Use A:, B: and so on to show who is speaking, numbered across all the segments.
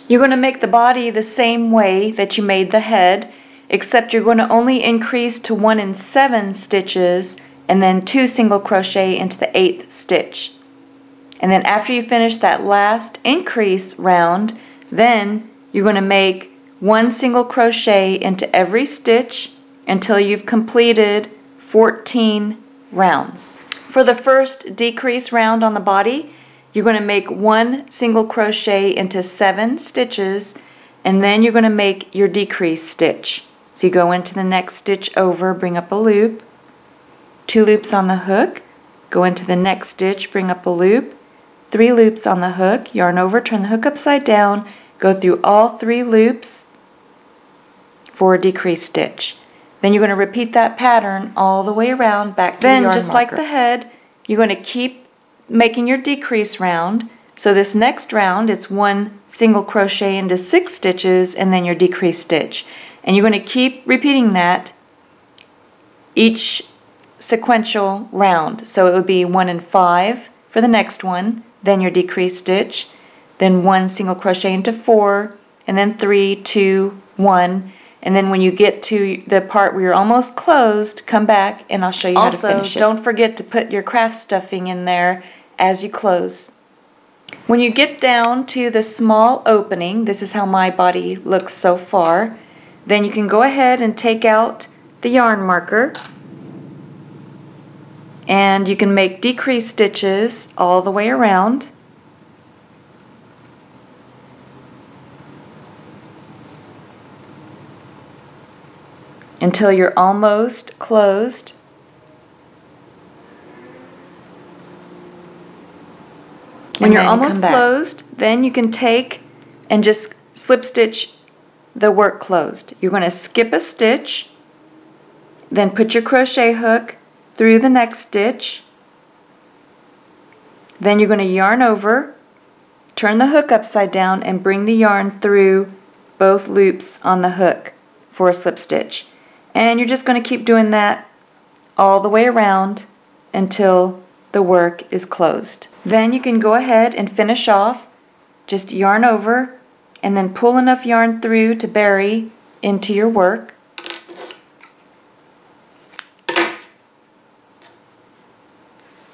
A: You're going to make the body the same way that you made the head, except you're going to only increase to 1 7 stitches and then 2 single crochet into the 8th stitch. And then after you finish that last increase round, then you're going to make 1 single crochet into every stitch until you've completed 14 rounds. For the first decrease round on the body, you're going to make 1 single crochet into 7 stitches, and then you're going to make your decrease stitch. So you go into the next stitch over, bring up a loop, 2 loops on the hook, go into the next stitch, bring up a loop, 3 loops on the hook, yarn over, turn the hook upside down, go through all 3 loops for a decrease stitch. Then you're going to repeat that pattern all the way around back to the yarn marker. Then, just like the head, you're going to keep making your decrease round. So this next round, it's 1 single crochet into 6 stitches and then your decrease stitch. And you're going to keep repeating that each sequential round. So it would be 1 and 5 for the next one, then your decrease stitch, then 1 single crochet into 4, and then 3, 2, 1. And then when you get to the part where you're almost closed, come back and I'll show you how to finish it. Don't forget to put your craft stuffing in there as you close. When you get down to the small opening, this is how my body looks so far, then you can go ahead and take out the yarn marker and you can make decrease stitches all the way around. Until you're almost closed. When you're almost closed, then you can take and just slip stitch the work closed. You're going to skip a stitch, then put your crochet hook through the next stitch, then you're going to yarn over, turn the hook upside down and bring the yarn through both loops on the hook for a slip stitch. And you're just going to keep doing that all the way around until the work is closed. Then you can go ahead and finish off, just yarn over and then pull enough yarn through to bury into your work.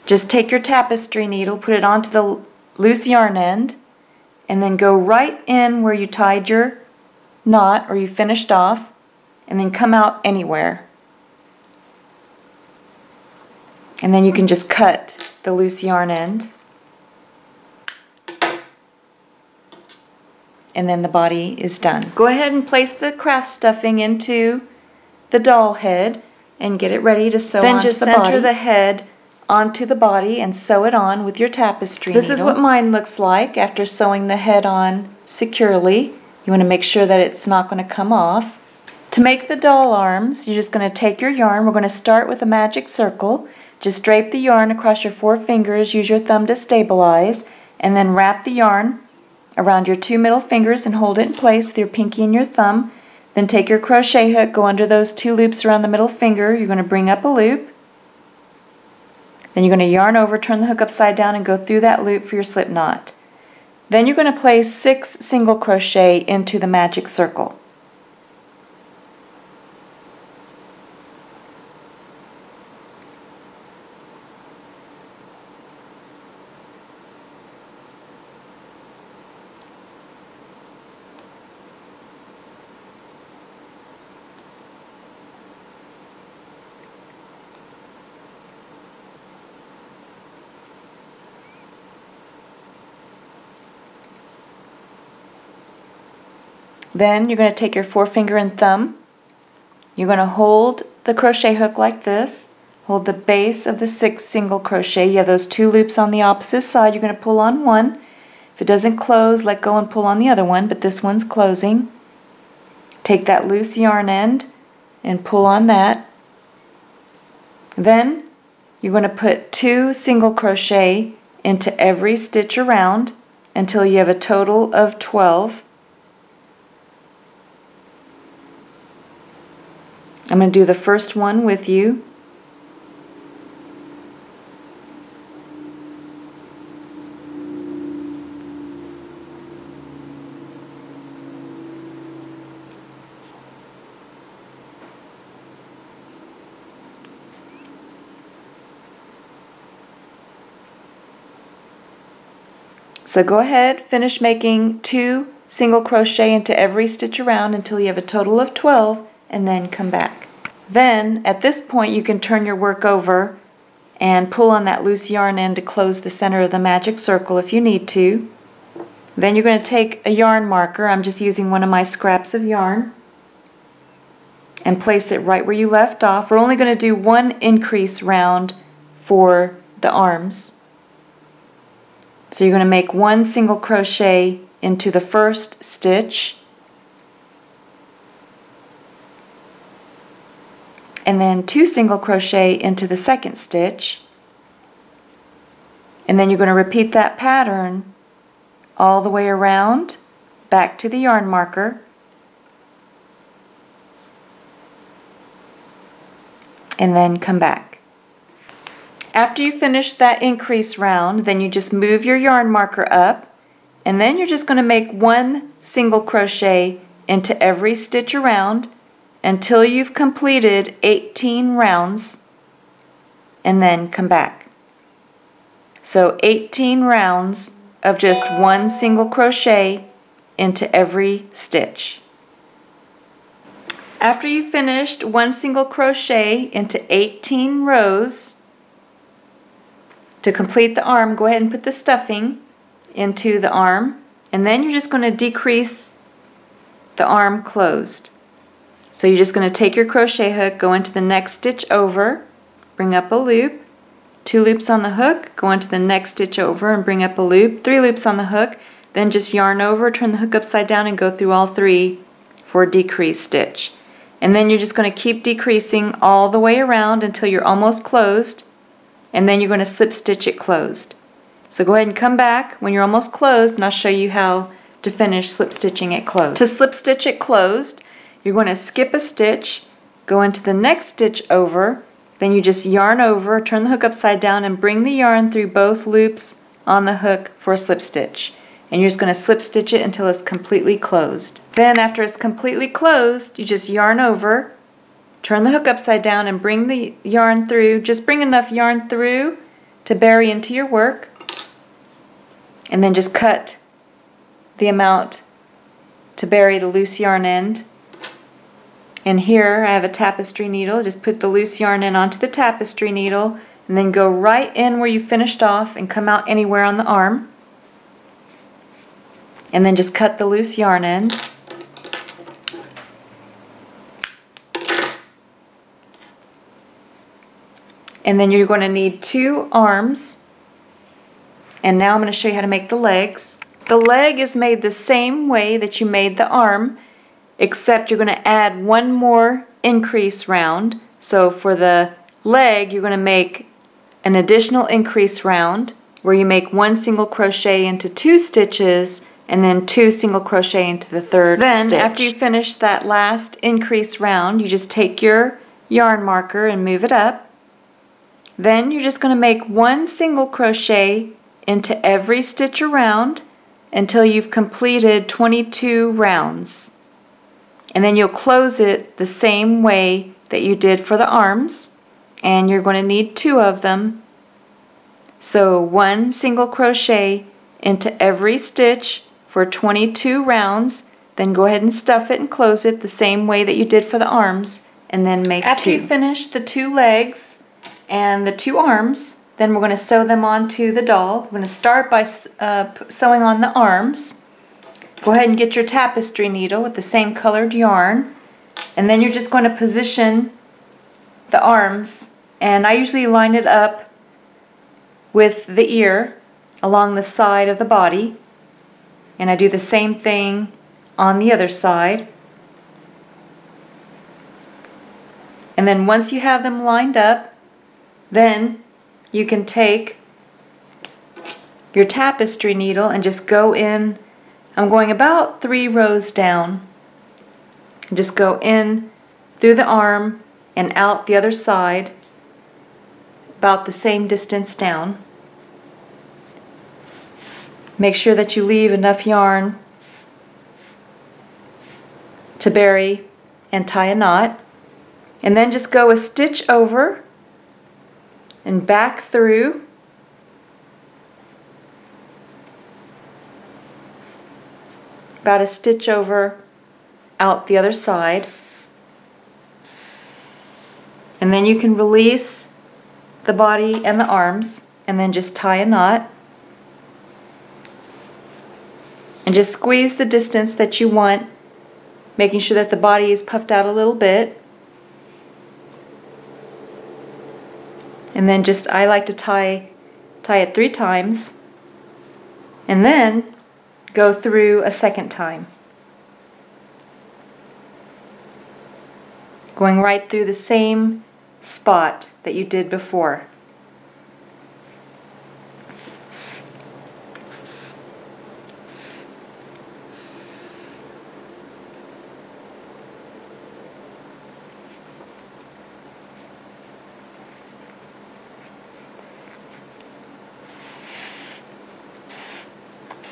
A: Just take your tapestry needle, put it onto the loose yarn end, and then go right in where you tied your knot or you finished off, and then come out anywhere. And then you can just cut the loose yarn end. And then the body is done. Go ahead and place the craft stuffing into the doll head and get it ready to sew onto the body. Then just center the head onto the body and sew it on with your tapestry needle. This is what mine looks like after sewing the head on securely. You want to make sure that it's not going to come off. To make the doll arms, you're just going to take your yarn. We're going to start with a magic circle. Just drape the yarn across your 4 fingers, use your thumb to stabilize, and then wrap the yarn around your 2 middle fingers and hold it in place with your pinky and your thumb. Then take your crochet hook, go under those 2 loops around the middle finger. You're going to bring up a loop. Then you're going to yarn over, turn the hook upside down, and go through that loop for your slip knot. Then you're going to place 6 single crochet into the magic circle. Then you're going to take your forefinger and thumb. You're going to hold the crochet hook like this. Hold the base of the 6th single crochet. You have those 2 loops on the opposite side. You're going to pull on one. If it doesn't close, let go and pull on the other one, but this one's closing. Take that loose yarn end and pull on that. Then you're going to put 2 single crochet into every stitch around until you have a total of 12. I'm going to do the first one with you. So go ahead, finish making 2 single crochet into every stitch around until you have a total of 12, and then come back. Then at this point you can turn your work over and pull on that loose yarn end to close the center of the magic circle if you need to. Then you're going to take a yarn marker. I'm just using one of my scraps of yarn, and place it right where you left off. We're only going to do 1 increase round for the arms. So you're going to make 1 single crochet into the first stitch, and then 2 single crochet into the second stitch, and then you're going to repeat that pattern all the way around back to the yarn marker, and then come back. After you finish that increase round, then you just move your yarn marker up, and then you're just going to make 1 single crochet into every stitch around until you've completed 18 rounds, and then come back. So 18 rounds of just 1 single crochet into every stitch. After you've finished 1 single crochet into 18 rows, to complete the arm, go ahead and put the stuffing into the arm, and then you're just going to decrease the arm closed. So you're just going to take your crochet hook, go into the next stitch over, bring up a loop, 2 loops on the hook, go into the next stitch over and bring up a loop, 3 loops on the hook, then just yarn over, turn the hook upside down and go through all 3 for a decrease stitch. And then you're just going to keep decreasing all the way around until you're almost closed, and then you're going to slip stitch it closed. So go ahead and come back when you're almost closed, and I'll show you how to finish slip stitching it closed. To slip stitch it closed, you're going to skip a stitch, go into the next stitch over, then you just yarn over, turn the hook upside down and bring the yarn through both loops on the hook for a slip stitch. And you're just going to slip stitch it until it's completely closed. Then after it's completely closed, you just yarn over, turn the hook upside down and bring the yarn through. Just bring enough yarn through to bury into your work, and then just cut the amount to bury the loose yarn end. And here I have a tapestry needle. Just put the loose yarn end onto the tapestry needle, and then go right in where you finished off and come out anywhere on the arm, and then just cut the loose yarn end. And then you're going to need 2 arms. And now I'm going to show you how to make the legs. The leg is made the same way that you made the arm, except you're going to add 1 more increase round. So for the leg, you're going to make an additional increase round where you make 1 single crochet into 2 stitches and then 2 single crochet into the 3rd
B: Then
A: stitch.
B: after you finish that last increase round, you just take your yarn marker and move it up. Then you're just going to make 1 single crochet into every stitch around until you've completed 22 rounds. And then you'll close it the same way that you did for the arms, and you're going to need 2 of them. So 1 single crochet into every stitch for 22 rounds, then go ahead and stuff it and close it the same way that you did for the arms, and then make 2.
A: After you finish the 2 legs and the 2 arms, then we're going to sew them onto the doll. We're going to start by sewing on the arms.
B: Go ahead and get your tapestry needle with the same colored yarn, and then you're just going to position the arms, and I usually line it up with the ear along the side of the body, and I do the same thing on the other side. And then once you have them lined up, then you can take your tapestry needle and just go in. I'm going about 3 rows down. Just go in through the arm and out the other side, about the same distance down. Make sure that you leave enough yarn to bury and tie a knot. And then just go a stitch over and back through. About a stitch over out the other side. And then you can release the body and the arms and then just tie a knot. And just squeeze the distance that you want, making sure that the body is puffed out a little bit. And then just, I like to tie it 3 times, and then go through a second time. Going right through the same spot that you did before.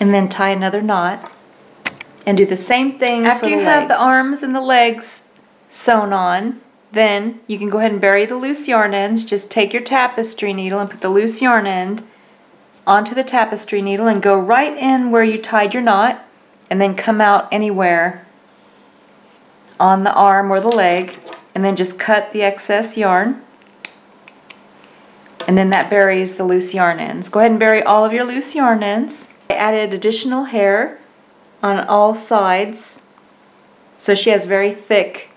B: And then tie another knot and do the same thing after you have the arms and the legs sewn on. Then you can go ahead and bury the loose yarn ends. Just take your tapestry needle and put the loose yarn end onto the tapestry needle and go right in where you tied your knot, and then come out anywhere on the arm or the leg, and then just cut the excess yarn, and then that buries the loose yarn ends. Go ahead and bury all of your loose yarn ends. I added additional hair on all sides, so she has very thick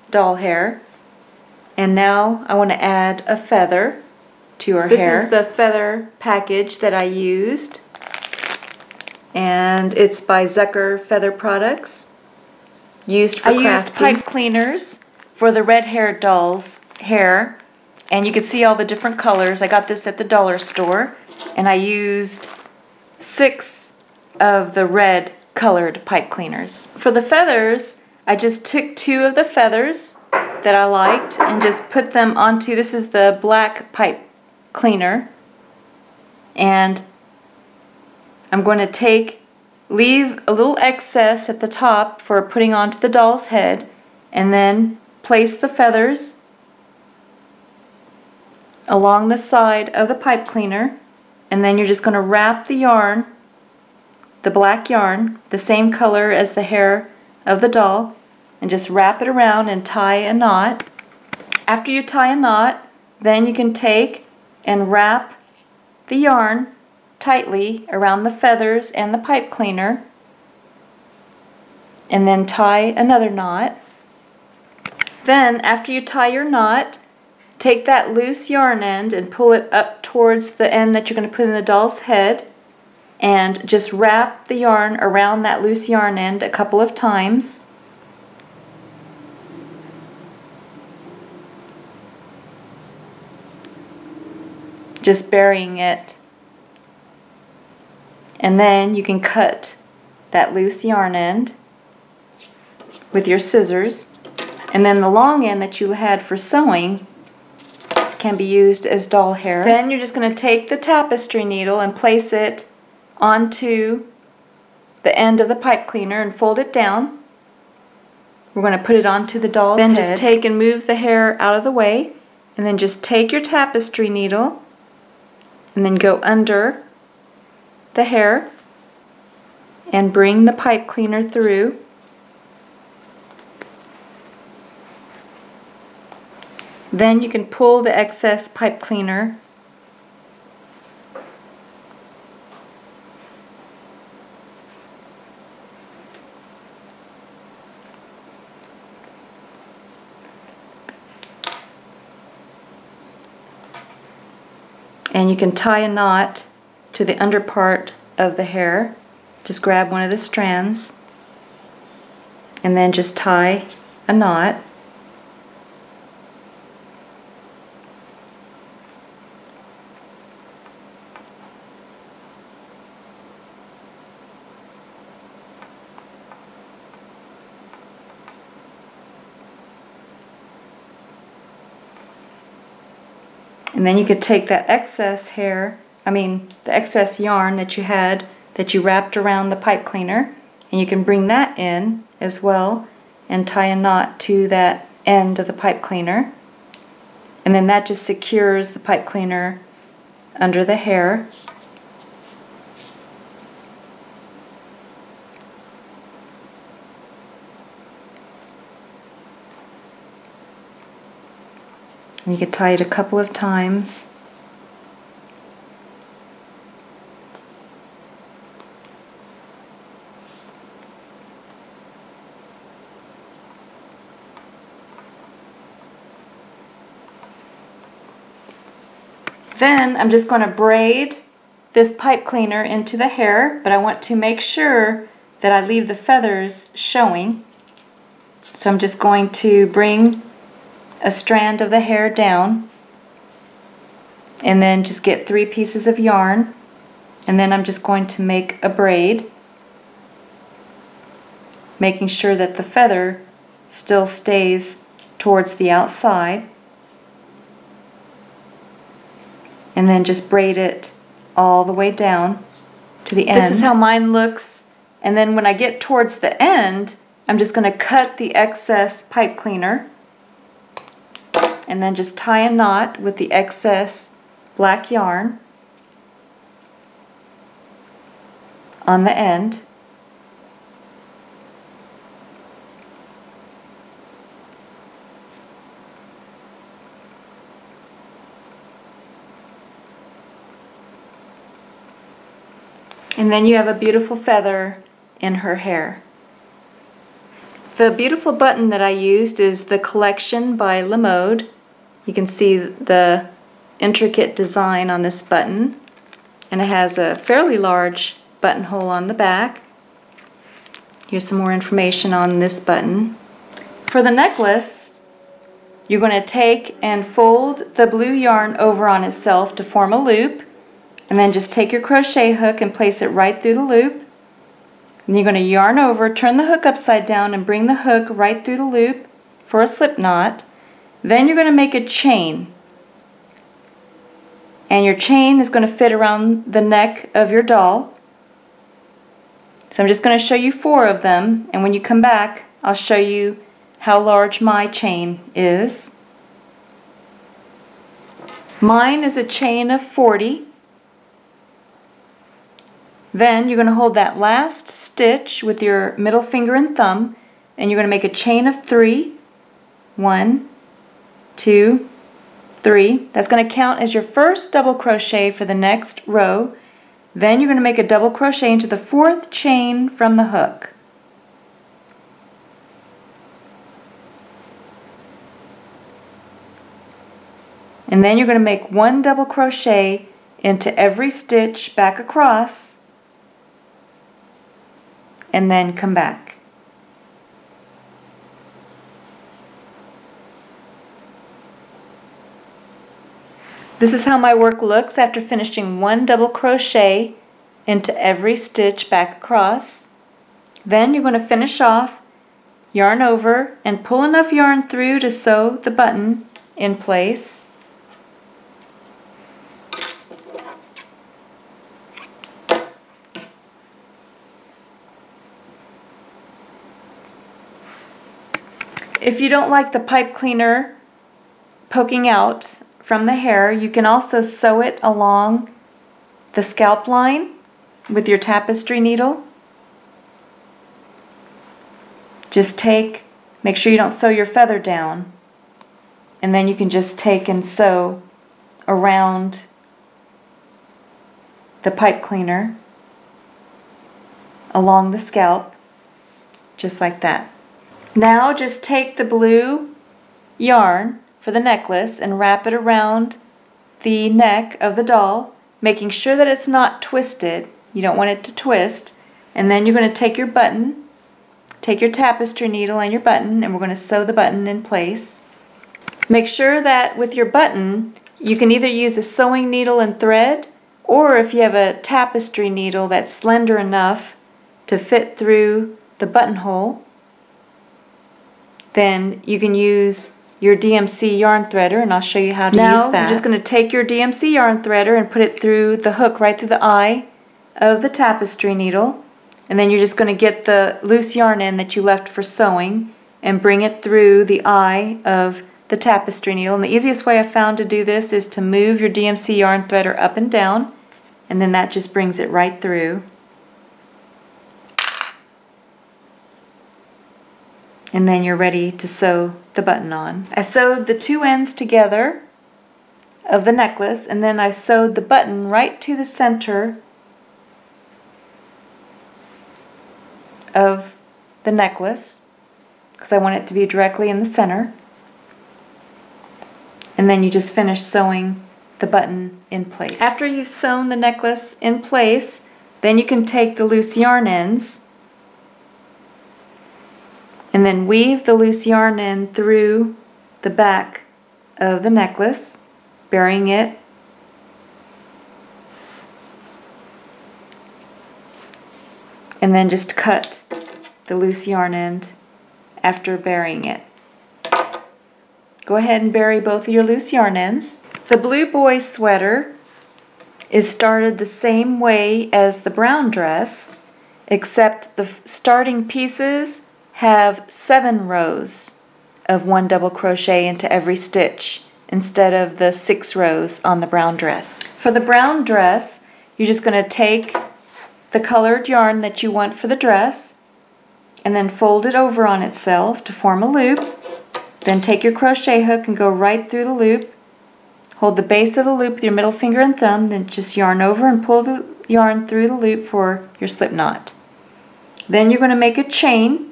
B: doll hair. And now I want to add a feather to her hair. This is the feather package that I used, and it's by Zucker Feather Products. Used for crafting. I used pipe cleaners for the red-haired doll's hair, and you can see all the different colors. I got this at the dollar store, and I used 6 of the red colored pipe cleaners. For the feathers, I just took 2 of the feathers that I liked and just put them onto, this is the black pipe cleaner, and I'm going to leave a little excess at the top for putting onto the doll's head, and then place the feathers along the side of the pipe cleaner. And then you're just going to wrap the yarn, the black yarn, the same color as the hair of the doll, and just wrap it around and tie a knot. After you tie a knot, then you can take and wrap the yarn tightly around the feathers and the pipe cleaner, and then tie another knot. Then after you tie your knot, take that loose yarn end and pull it up towards the end that you're going to put in the doll's head, and just wrap the yarn around that loose yarn end a couple of times. Just burying it. And then you can cut that loose yarn end with your scissors, and then the long end that you had for sewing can be used as doll hair. Then you're just going to take the tapestry needle and place it onto the end of the pipe cleaner and fold it down. We're going to put it onto the doll's head. Then just take and move the hair out of the way, and then just take your tapestry needle and then go under the hair and bring the pipe cleaner through. Then you can pull the excess pipe cleaner And you can tie a knot to the under part of the hair. Just grab one of the strands and then just tie a knot. And then you could take that excess the excess yarn that you had that you wrapped around the pipe cleaner, and you can bring that in as well and tie a knot to that end of the pipe cleaner. And then that just secures the pipe cleaner under the hair. And you could tie it a couple of times. Then I'm just going to braid this pipe cleaner into the hair, but I want to make sure that I leave the feathers showing. So I'm just going to bring a strand of the hair down and then just get 3 pieces of yarn, and then I'm just going to make a braid, making sure that the feather still stays towards the outside, and then just braid it all the way down to the end. This is how mine looks, and then when I get towards the end, I'm just going to cut the excess pipe cleaner and then just tie a knot with the excess black yarn on the end. And then you have a beautiful feather in her hair. The beautiful button that I used is the Collection by Lamode. You can see the intricate design on this button, and it has a fairly large buttonhole on the back. Here's some more information on this button. For the necklace, you're going to take and fold the blue yarn over on itself to form a loop, and then just take your crochet hook and place it right through the loop. And you're going to yarn over, turn the hook upside down, and bring the hook right through the loop for a slip knot. Then you're going to make a chain. And your chain is going to fit around the neck of your doll. So I'm just going to show you 4 of them, and when you come back, I'll show you how large my chain is. Mine is a chain of 40. Then you're going to hold that last stitch with your middle finger and thumb, and you're going to make a chain of 3. 1, 2, 3. That's going to count as your first double crochet for the next row. Then you're going to make a double crochet into the 4th chain from the hook. And then you're going to make 1 double crochet into every stitch back across, and then come back. This is how my work looks after finishing 1 double crochet into every stitch back across. Then you're going to finish off, yarn over, and pull enough yarn through to sew the button in place. If you don't like the pipe cleaner poking out from the hair, you can also sew it along the scalp line with your tapestry needle. Just make sure you don't sew your feather down, and then you can just take and sew around the pipe cleaner along the scalp, just like that. Now just take the blue yarn for the necklace and wrap it around
A: the neck of the doll, making sure that it's not twisted. You don't want it to twist. And then you're going to take your button, take your tapestry needle and your button, and we're going to sew the button in place. Make sure that with your button, you can either use a sewing needle and thread, or if you have a tapestry needle that's slender enough to fit through the buttonhole, then you can use your DMC yarn threader, and I'll show you how to use that. Now you're just going to take your DMC yarn threader and put it through the hook right through the eye of the tapestry needle, and then you're just going to get the loose yarn end that you left for sewing and bring it through the eye of the tapestry needle. And the easiest way I found to do this is to move your DMC yarn threader up and down, and then that just brings it right through. And then you're ready to sew the button on. I sewed the two ends together of the necklace, and then I sewed the button right to the center of the necklace because I want it to be directly in the center. And then you just finish sewing the button in place. After you've sewn the necklace in place, then you can take the loose yarn ends and then weave the loose yarn end through the back of the necklace, burying it. And then just cut the loose yarn end after burying it. Go ahead and bury both of your loose yarn ends. The blue boy sweater is started the same way as the brown dress, except the starting pieces have 7 rows of 1 double crochet into every stitch instead of the 6 rows on the brown dress. For the brown dress, you're just going to take the colored yarn that you want for the dress and then fold it over on itself to form a loop. Then take your crochet hook and go right through the loop. Hold the base of the loop with your middle finger and thumb, then just yarn over and pull the yarn through the loop for your slip knot. Then you're going to make a chain.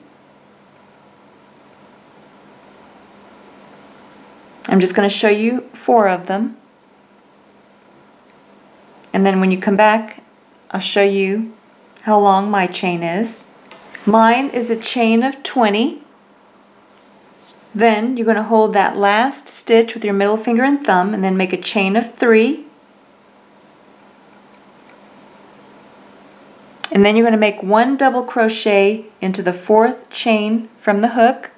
A: I'm just going to show you 4 of them. And then when you come back, I'll show you how long my chain is. Mine is a chain of 20. Then you're going to hold that last stitch with your middle finger and thumb and then make a chain of 3. And then you're going to make 1 double crochet into the 4th chain from the hook,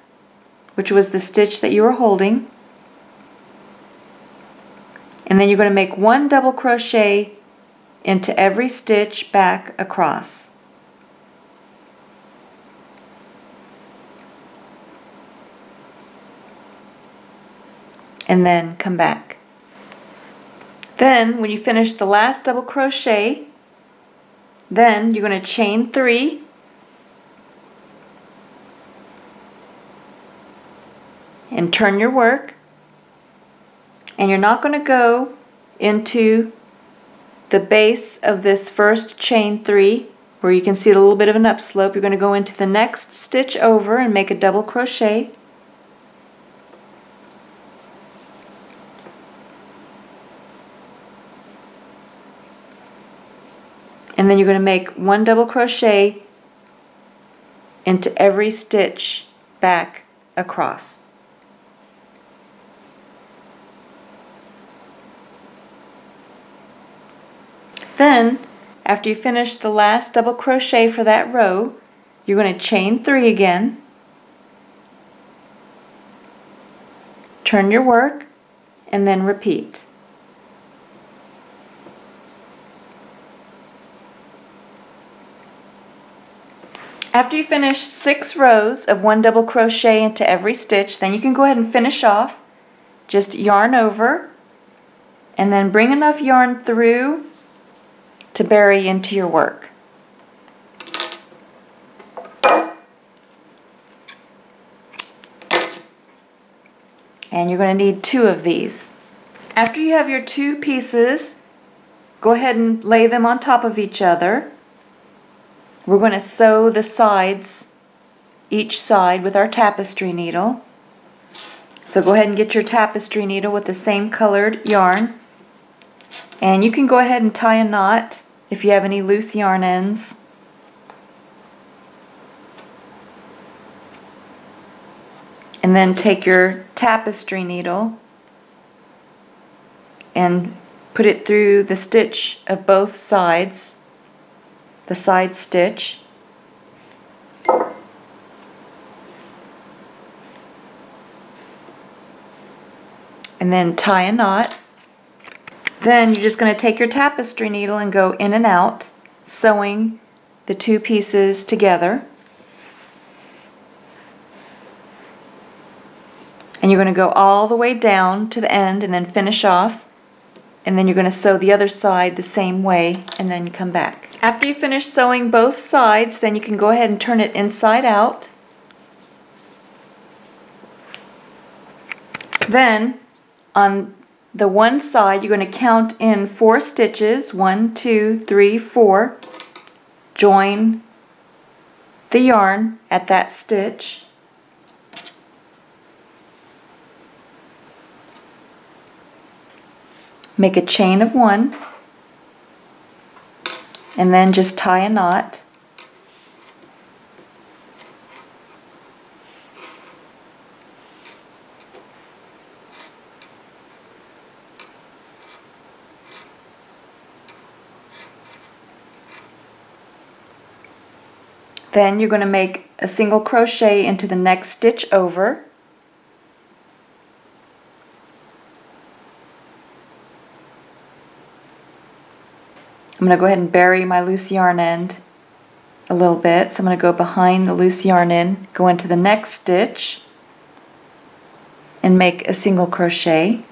A: which was the stitch that you were holding. And then you're going to make 1 double crochet into every stitch back across. And then come back. Then when you finish the last double crochet, then you're going to chain 3 and turn your work, and you're not going to go into the base of this first chain 3 where you can see a little bit of an upslope. You're going to go into the next stitch over and make a double crochet. And then you're going to make 1 double crochet into every stitch back across. Then, after you finish the last double crochet for that row, you're going to chain 3 again, turn your work, and then repeat. After you finish 6 rows of 1 double crochet into every stitch, then you can go ahead and finish off. Just yarn over and then bring enough yarn through to bury into your work. And you're going to need 2 of these. After you have your 2 pieces, go ahead and lay them on top of each other. We're going to sew the sides, each side, with our tapestry needle. So go ahead and get your tapestry needle with the same colored yarn
B: And you can go ahead and tie a knot if you have any loose yarn ends. And then take your tapestry needle and put it through the stitch of both sides, the side stitch. And then tie a knot. Then you're just going to take your tapestry needle and go in and out, sewing the two pieces together. And you're going to go all the way down to the end and then finish off. And then you're going to sew the other side the same way and then come back. After you finish sewing both sides, then you can go ahead and turn it inside out. Then on the one side, you're going to count in 4 stitches, 1, 2, 3, 4. Join the yarn at that stitch. Make a chain of 1, and then just tie a knot. Then you're going to make a single crochet into the next stitch over. I'm going to go ahead and bury my loose yarn end a little bit. So I'm going to go behind the loose yarn end, go into the next stitch, and make a single crochet.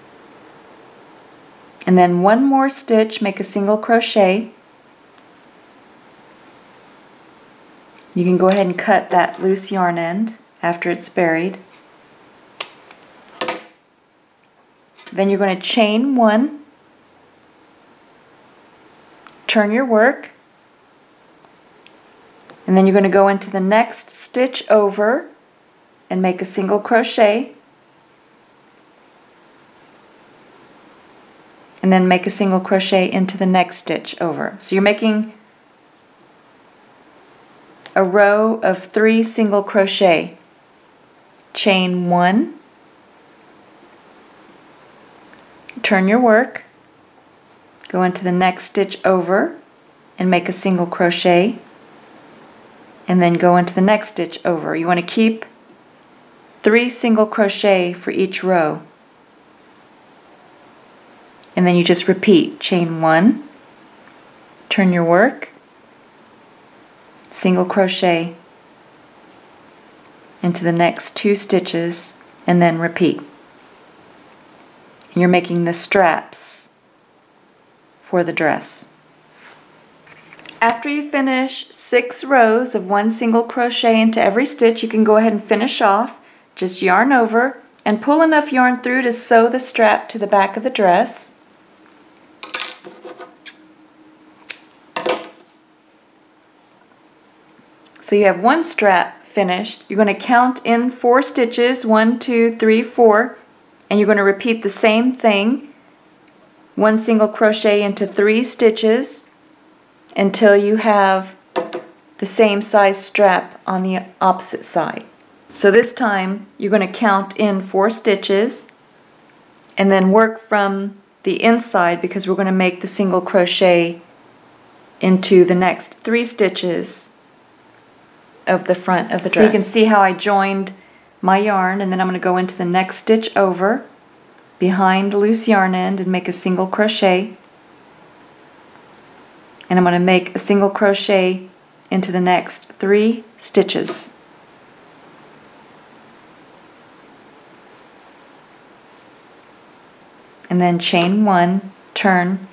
B: And then one more stitch, make a single crochet. You can go ahead and cut that loose yarn end after it's buried. Then you're going to chain 1, turn your work, and then you're going to go into the next stitch over and make a single crochet, and then make a single crochet into the next stitch over. So you're making a row of 3 single crochet. Chain 1, turn your work, go into the next stitch over and make a single crochet, and then go into the next stitch over. You want to keep 3 single crochet for each row. And then you just repeat. Chain 1, turn your work, single crochet into the next 2 stitches, and then repeat. And you're making the straps for the dress. After you finish 6 rows of 1 single crochet into every stitch, you can go ahead and finish off. Just yarn over and pull enough yarn through to sew the strap to the back of the dress. So you have 1 strap finished. You're going to count in 4 stitches, 1, 2, 3, 4, and you're going to repeat the same thing, 1 single crochet into 3 stitches until you have the same size strap on the opposite side. So this time you're going to count in 4 stitches and then work from the inside, because we're going to make the single crochet into the next 3 stitches of the front of the dress. So you can see how I joined my yarn, and then I'm going to go into the next stitch over behind the loose yarn end and make a single crochet, and I'm going to make a single crochet into the next 3 stitches. And then chain 1, turn,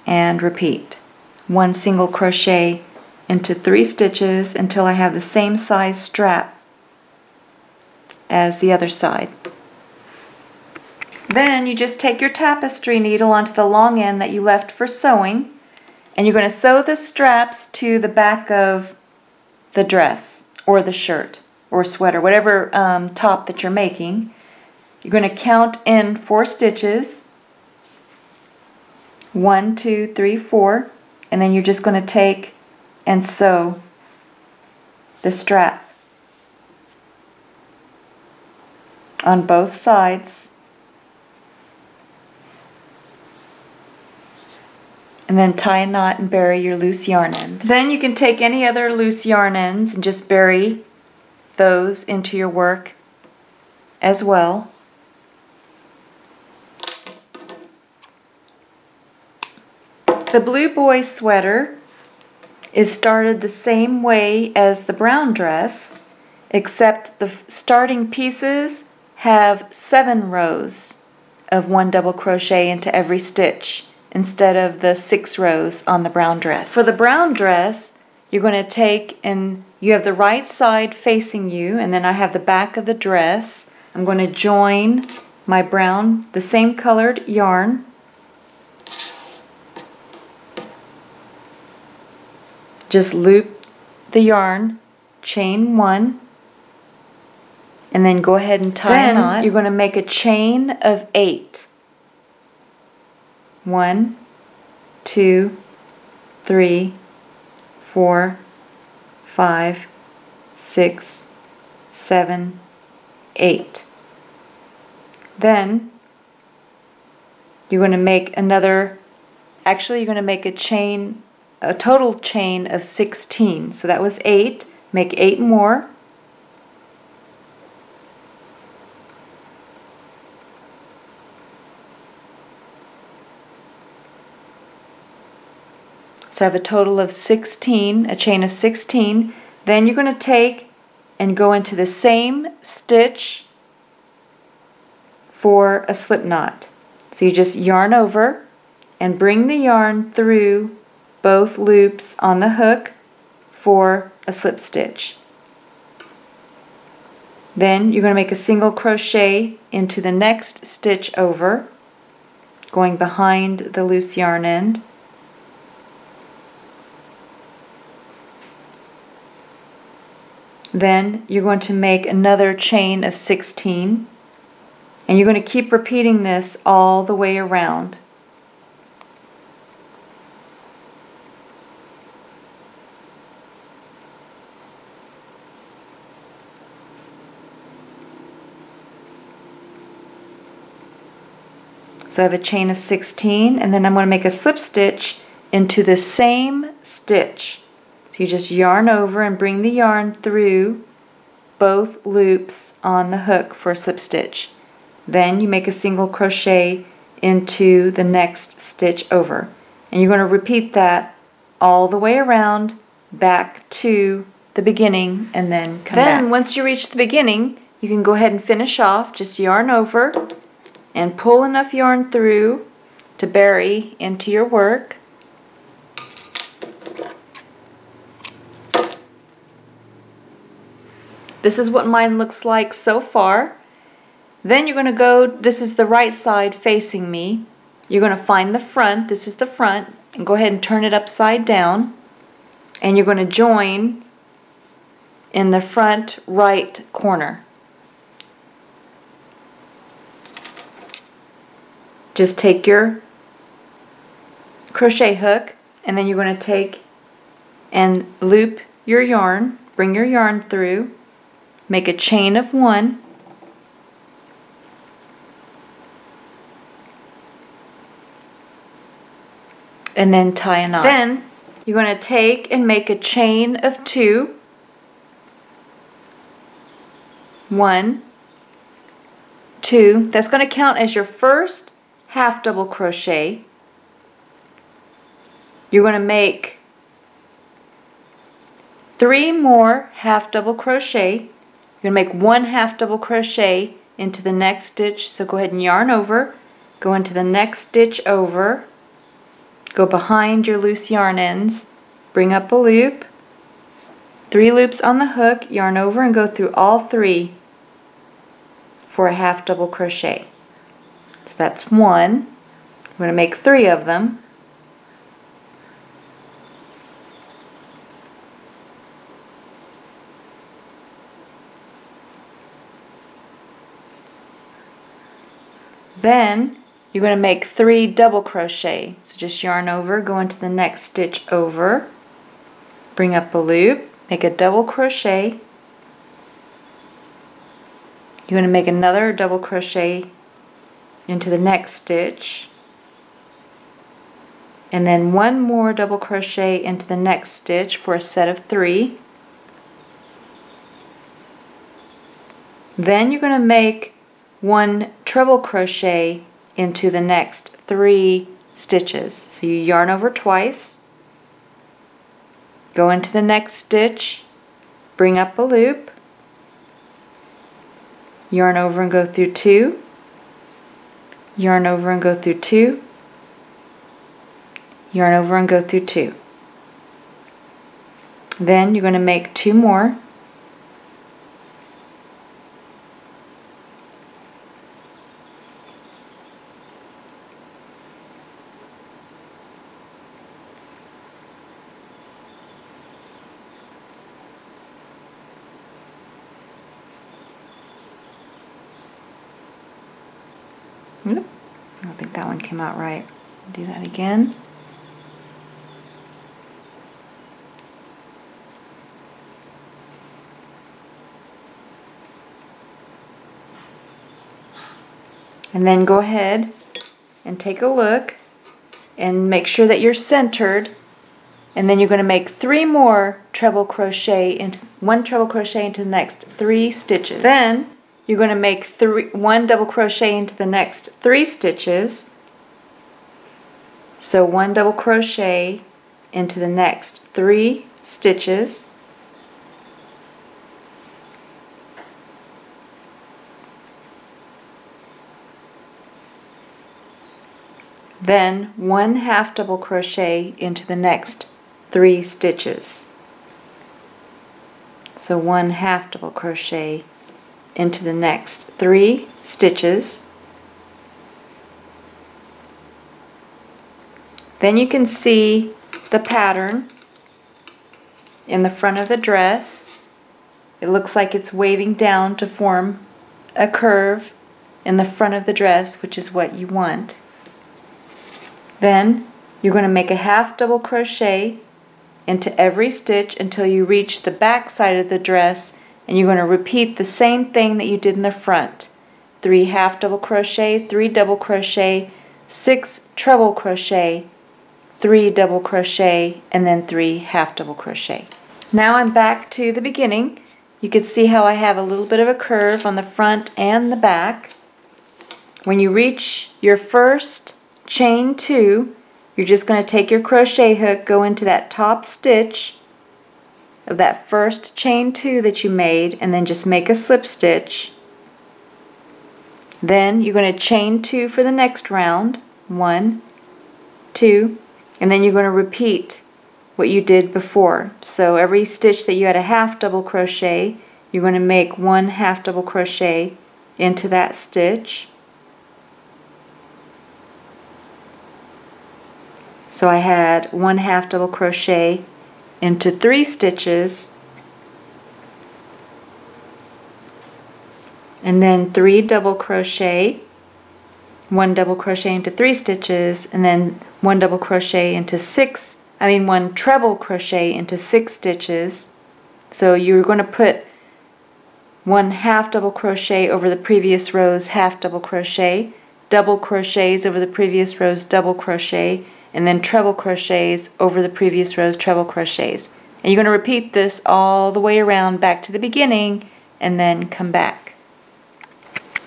B: and repeat. 1 single crochet into 3 stitches until I have the same size strap as the other side. Then you just take your tapestry needle onto the long end that you left for sewing, and you're going to sew the straps to the back of the dress or the shirt or sweater, whatever top that you're making. You're going to count in 4 stitches 1, 2, 3, 4, and then you're just going to take and sew the strap on both sides, and then tie a knot and bury your loose yarn end. Then you can take any other loose yarn ends and just bury those into your work as well. The Blue Boy sweater is started the same way as the brown dress, except the starting pieces have 7 rows of 1 double crochet into every stitch instead of the 6 rows on the brown dress. For the brown dress, you're going to take and you have the right side facing you, and then I have the back of the dress. I'm going to join my brown, the same colored yarn, just loop the yarn, chain 1, and then go ahead and tie a knot. You're going to make a chain of 8. 1, 2, 3, 4, 5, 6, 7, 8. Then you're going to make another, actually you're going to make a total chain of 16. So that was 8. Make 8 more. So I have a total of 16, a chain of 16. Then you're going to take and go into the same stitch for a slip knot. So you just yarn over and bring the yarn through both loops on the hook for a slip stitch. Then you're going to make a single crochet into the next stitch over, going behind the loose yarn end. Then you're going to make another chain of 16, and you're going to keep repeating this all the way around. So I have a chain of 16, and then I'm going to make a slip stitch into the same stitch. So you just yarn over and bring the yarn through both loops on the hook for a slip stitch. Then you make a single crochet into the next stitch over. And you're going to repeat that all the way around back to the beginning and then come back. Then once you reach the beginning, you can go ahead and finish off. Just yarn over and pull enough yarn through to bury into your work. This is what mine looks like so far. Then you're going to go, this is the right side facing me. You're going to find the front, this is the front, and go ahead and turn it upside down. And you're going to join in the front right corner. Just take your crochet hook, and then you're going to take and loop your yarn, bring your yarn through, make a chain of 1, and then tie a knot. Then you're going to take and make a chain of 2, 1, 2. That's going to count as your first half double crochet. You're going to make 3 more half double crochet. You're going to make 1 half double crochet into the next stitch, so go ahead and yarn over, go into the next stitch over, go behind your loose yarn ends, bring up a loop, 3 loops on the hook, yarn over and go through all 3 for a half double crochet. So that's 1. I'm going to make 3 of them. Then
A: you're going to make 3 double crochet. So just yarn over, go into the next stitch over, bring up a loop, make a double crochet. You're going to make another double crochet into the next stitch, and then 1 more double crochet into the next stitch for a set of 3. Then you're going to make 1 treble crochet into the next 3 stitches. So you yarn over twice, go into the next stitch, bring up a loop, yarn over and go through 2, yarn over and go through 2, yarn over and go through 2. Then you're going to make 2 more.
B: Nope. I don't think that one came out right. Do that again. And then go ahead and take a look and make sure that you're centered, and then you're going to make 3 more treble crochet into 1 treble crochet into the next 3 stitches. Then you're going to make 1 double crochet into the next 3 stitches. So 1 double crochet into the next 3 stitches. Then 1 half double crochet into the next 3 stitches. So 1 half double crochet into the next 3 stitches. Then you can see the pattern in the front of the dress. It looks like it's waving down to form a curve in the front of the dress, which is what you want. Then you're going to make a half double crochet into every stitch until you reach the back side of the dress, and you're going to repeat the same thing that you did in the front. 3 half double crochet, 3 double crochet, 6 treble crochet, 3 double crochet, and then 3 half double crochet. Now I'm back to the beginning. You can see how I have a little bit of a curve on the front and the back. When you reach your first chain 2, you're just going to take your crochet hook, go into that top stitch of that first chain 2 that you made, and then just make a slip stitch. Then you're going to chain 2 for the next round, 1, 2, and then you're going to repeat what you did before. So every stitch that you had a half double crochet, you're going to make 1 half double crochet into that stitch. So I had 1 half double crochet into 3 stitches, and then 3 double crochet, 1 double crochet into 3 stitches, and then 1 double crochet into 1 treble crochet into 6 stitches. So you're going to put 1 half double crochet over the previous row's half double crochet, double crochets over the previous row's double crochet, and then treble crochets over the previous row's treble crochets. And you're going to repeat this all the way around back to the beginning and then come back.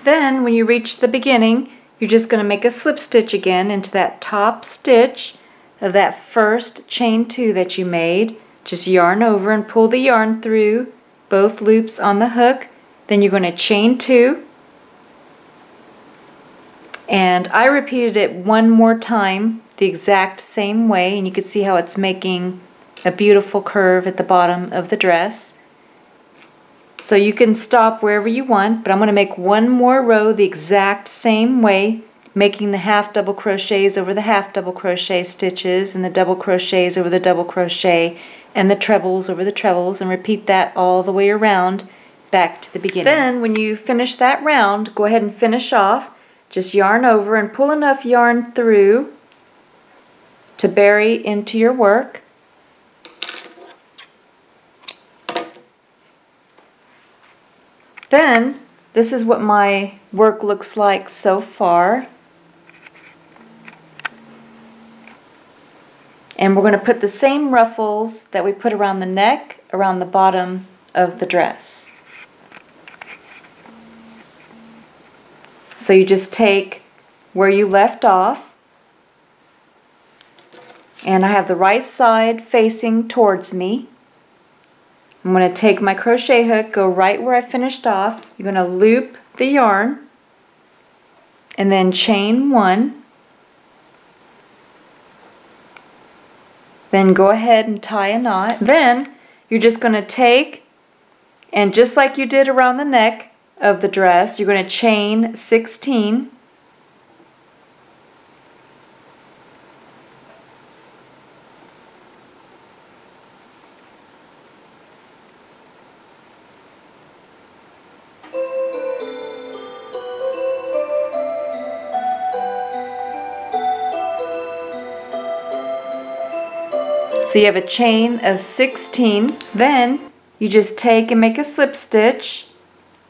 B: Then when you reach the beginning, you're just going to make a slip stitch again into that top stitch of that first chain 2 that you made. Just yarn over and pull the yarn through both loops on the hook. Then you're going to chain 2. And I repeated it 1 more time the exact same way, and you can see how it's making a beautiful curve at the bottom of the dress. So you can stop wherever you want, but I'm going to make 1 more row the exact same way, making the half double crochets over the half double crochet stitches and the double crochets over the double crochet and the trebles over the trebles, and repeat that all the way around back to the beginning. Then when you finish that round, go ahead and finish off. just yarn over and pull enough yarn through to bury into your work. Then, this is what my work looks like so far. And we're going to put the same ruffles that we put around the neck, around the bottom of the dress. So you just take where you left off, and I have the right side facing towards me. I'm going to take my crochet hook, go right where I finished off. You're going to loop the yarn and then chain 1. Then go ahead and tie a knot. Then you're just going to take, and just like you did around the neck of the dress, you're going to chain 16. So you have a chain of 16. Then you just take and make a slip stitch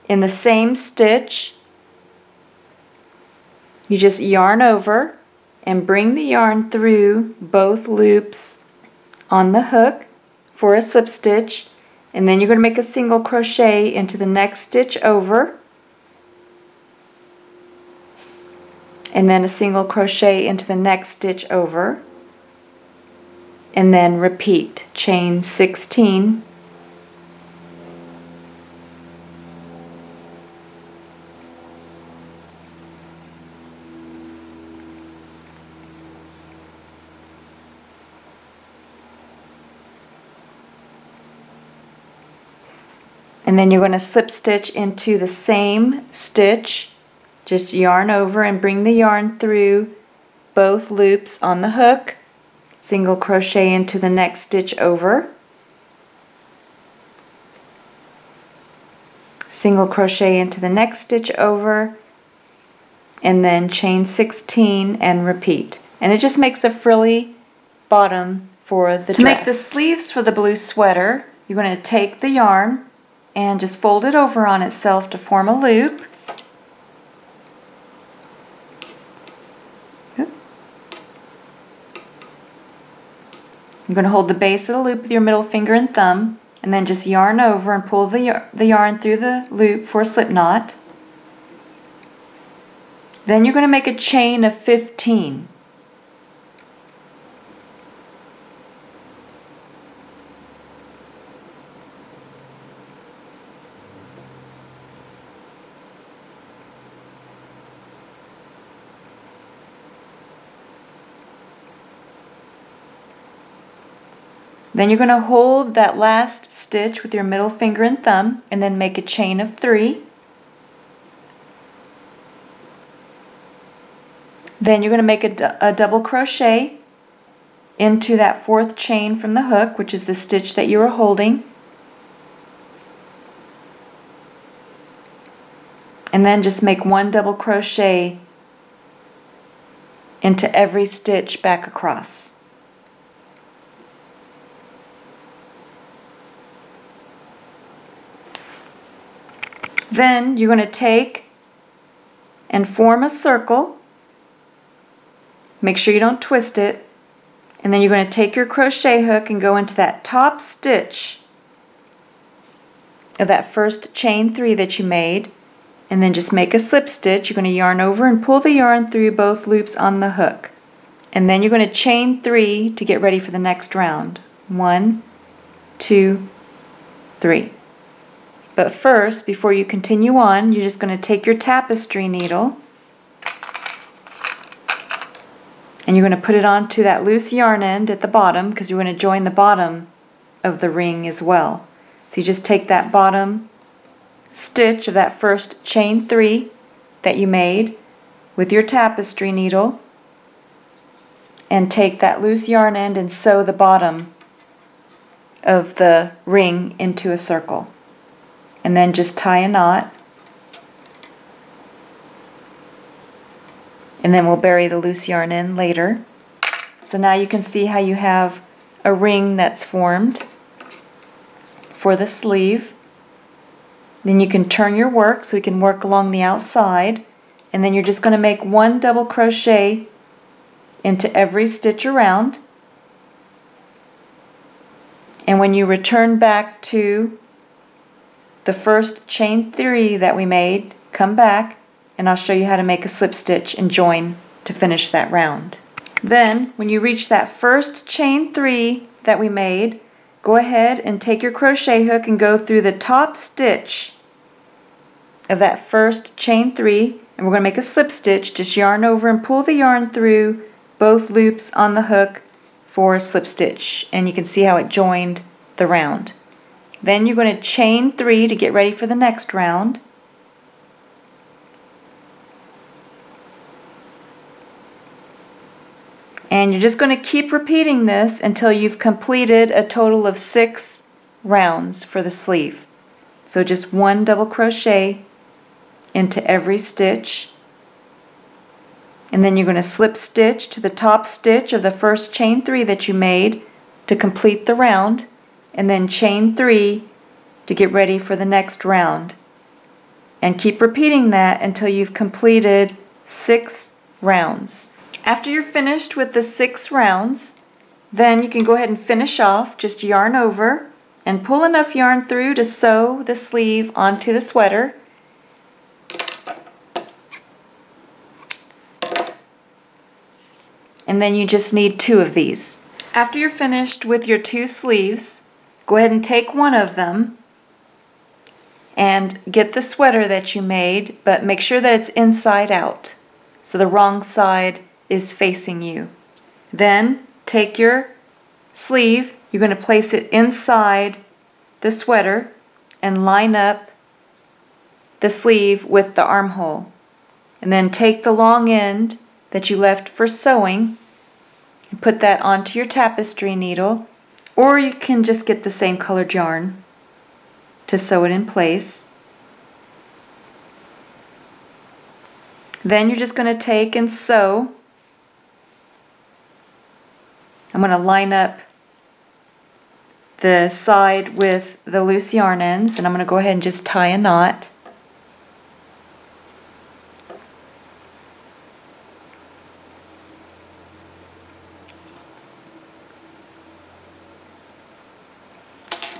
B: in the same stitch. You just yarn over and bring the yarn through both loops on the hook for a slip stitch, and then you're going to make a single crochet into the next stitch over, and then a single crochet into the next stitch over, and then repeat. Chain 16. And then you're going to slip stitch into the same stitch. Just yarn over and bring the yarn through both loops on the hook. Single crochet into the next stitch over. Single crochet into the next stitch over. And then chain 16 and repeat. And it just makes a frilly bottom for the dress. To make the sleeves for the blue sweater, you're going to take the yarn and just fold it over on itself to form a loop. You're going to hold the base of the loop with your middle finger and thumb, and then just yarn over and pull the yarn through the loop for a slip knot. Then you're going to make a chain of 15. Then you're going to hold that last stitch with your middle finger and thumb and then make a chain of 3. Then you're going to make a double crochet into that 4th chain from the hook, which is the stitch that you were holding. And then just make 1 double crochet into every stitch back across. Then you're going to take and form a circle. Make sure you don't twist it. And then you're going to take your crochet hook and go into that top stitch of that first chain 3 that you made. And then just make a slip stitch. You're going to yarn over and pull the yarn through both loops on the hook. And then you're going to chain 3 to get ready for the next round. 1, 2, 3. But first, before you continue on, you're just going to take your tapestry needle and you're going to put it onto that loose yarn end at the bottom, because you're going to join the bottom of the ring as well. So you just take that bottom stitch of that first chain 3 that you made with your tapestry needle and take that loose yarn end and sew the bottom of the ring into a circle. And then just tie a knot.
A: and then we'll bury the loose yarn in later. So now you can see how you have a ring that's formed for the sleeve. Then you can turn your work so you can work along the outside, and then you're just going to make 1 double crochet into every stitch around. And when you return back to the first chain 3 that we made, come back and I'll show you how to make a slip stitch and join to finish that round. Then when you reach that first chain 3 that we made, go ahead and take your crochet hook and go through the top stitch of that first chain 3, and we're going to make a slip stitch. Just yarn over and pull the yarn through both loops on the hook for a slip stitch, and you can see how it joined the round. Then you're going to chain 3 to get ready for the next round. And you're just going to keep repeating this until you've completed a total of 6 rounds for the sleeve. So just 1 double crochet into every stitch, and then you're going to slip stitch to the top stitch of the first chain 3 that you made to complete the round, and then chain 3 to get ready for the next round. And keep repeating that until you've completed 6 rounds. After you're finished with the 6 rounds, then you can go ahead and finish off. Just yarn over and pull enough yarn through to sew the sleeve onto the sweater. And then you just need 2 of these. After you're finished with your 2 sleeves, go ahead and take one of them and get the sweater that you made, but make sure that it's inside out, so the wrong side is facing you. Then take your sleeve, you're going to place it inside the sweater and line up the sleeve with the armhole. And then take the long end that you left for sewing and put that onto your tapestry needle, or you can just get the same colored yarn to sew it in place. Then you're just going to take and sew. I'm going to line up the side with the loose yarn ends, and I'm going to go ahead and just tie a knot.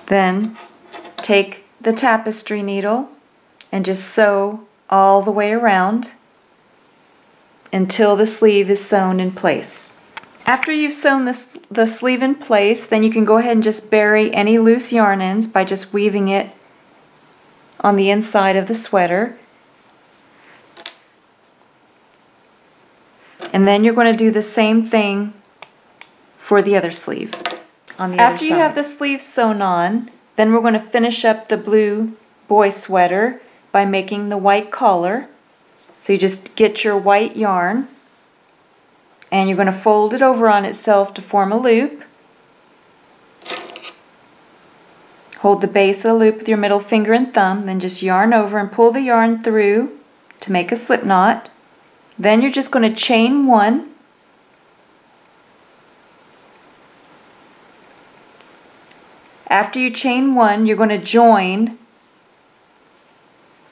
A: Then take the tapestry needle and just sew all the way around until the sleeve is sewn in place. After you've sewn the sleeve in place, then you can go ahead and just bury any loose yarn ends by just weaving it on the inside of the sweater. And then you're going to do the same thing for the other sleeve on the other side. After you have the sleeve sewn on, then we're going to finish up the blue boy sweater by making the white collar. So you just get your white yarn and you're going to fold it over on itself to form a loop. Hold the base of the loop with your middle finger and thumb, then just yarn over and pull the yarn through to make a slip knot. Then you're just going to chain 1. After you chain 1, you're going to join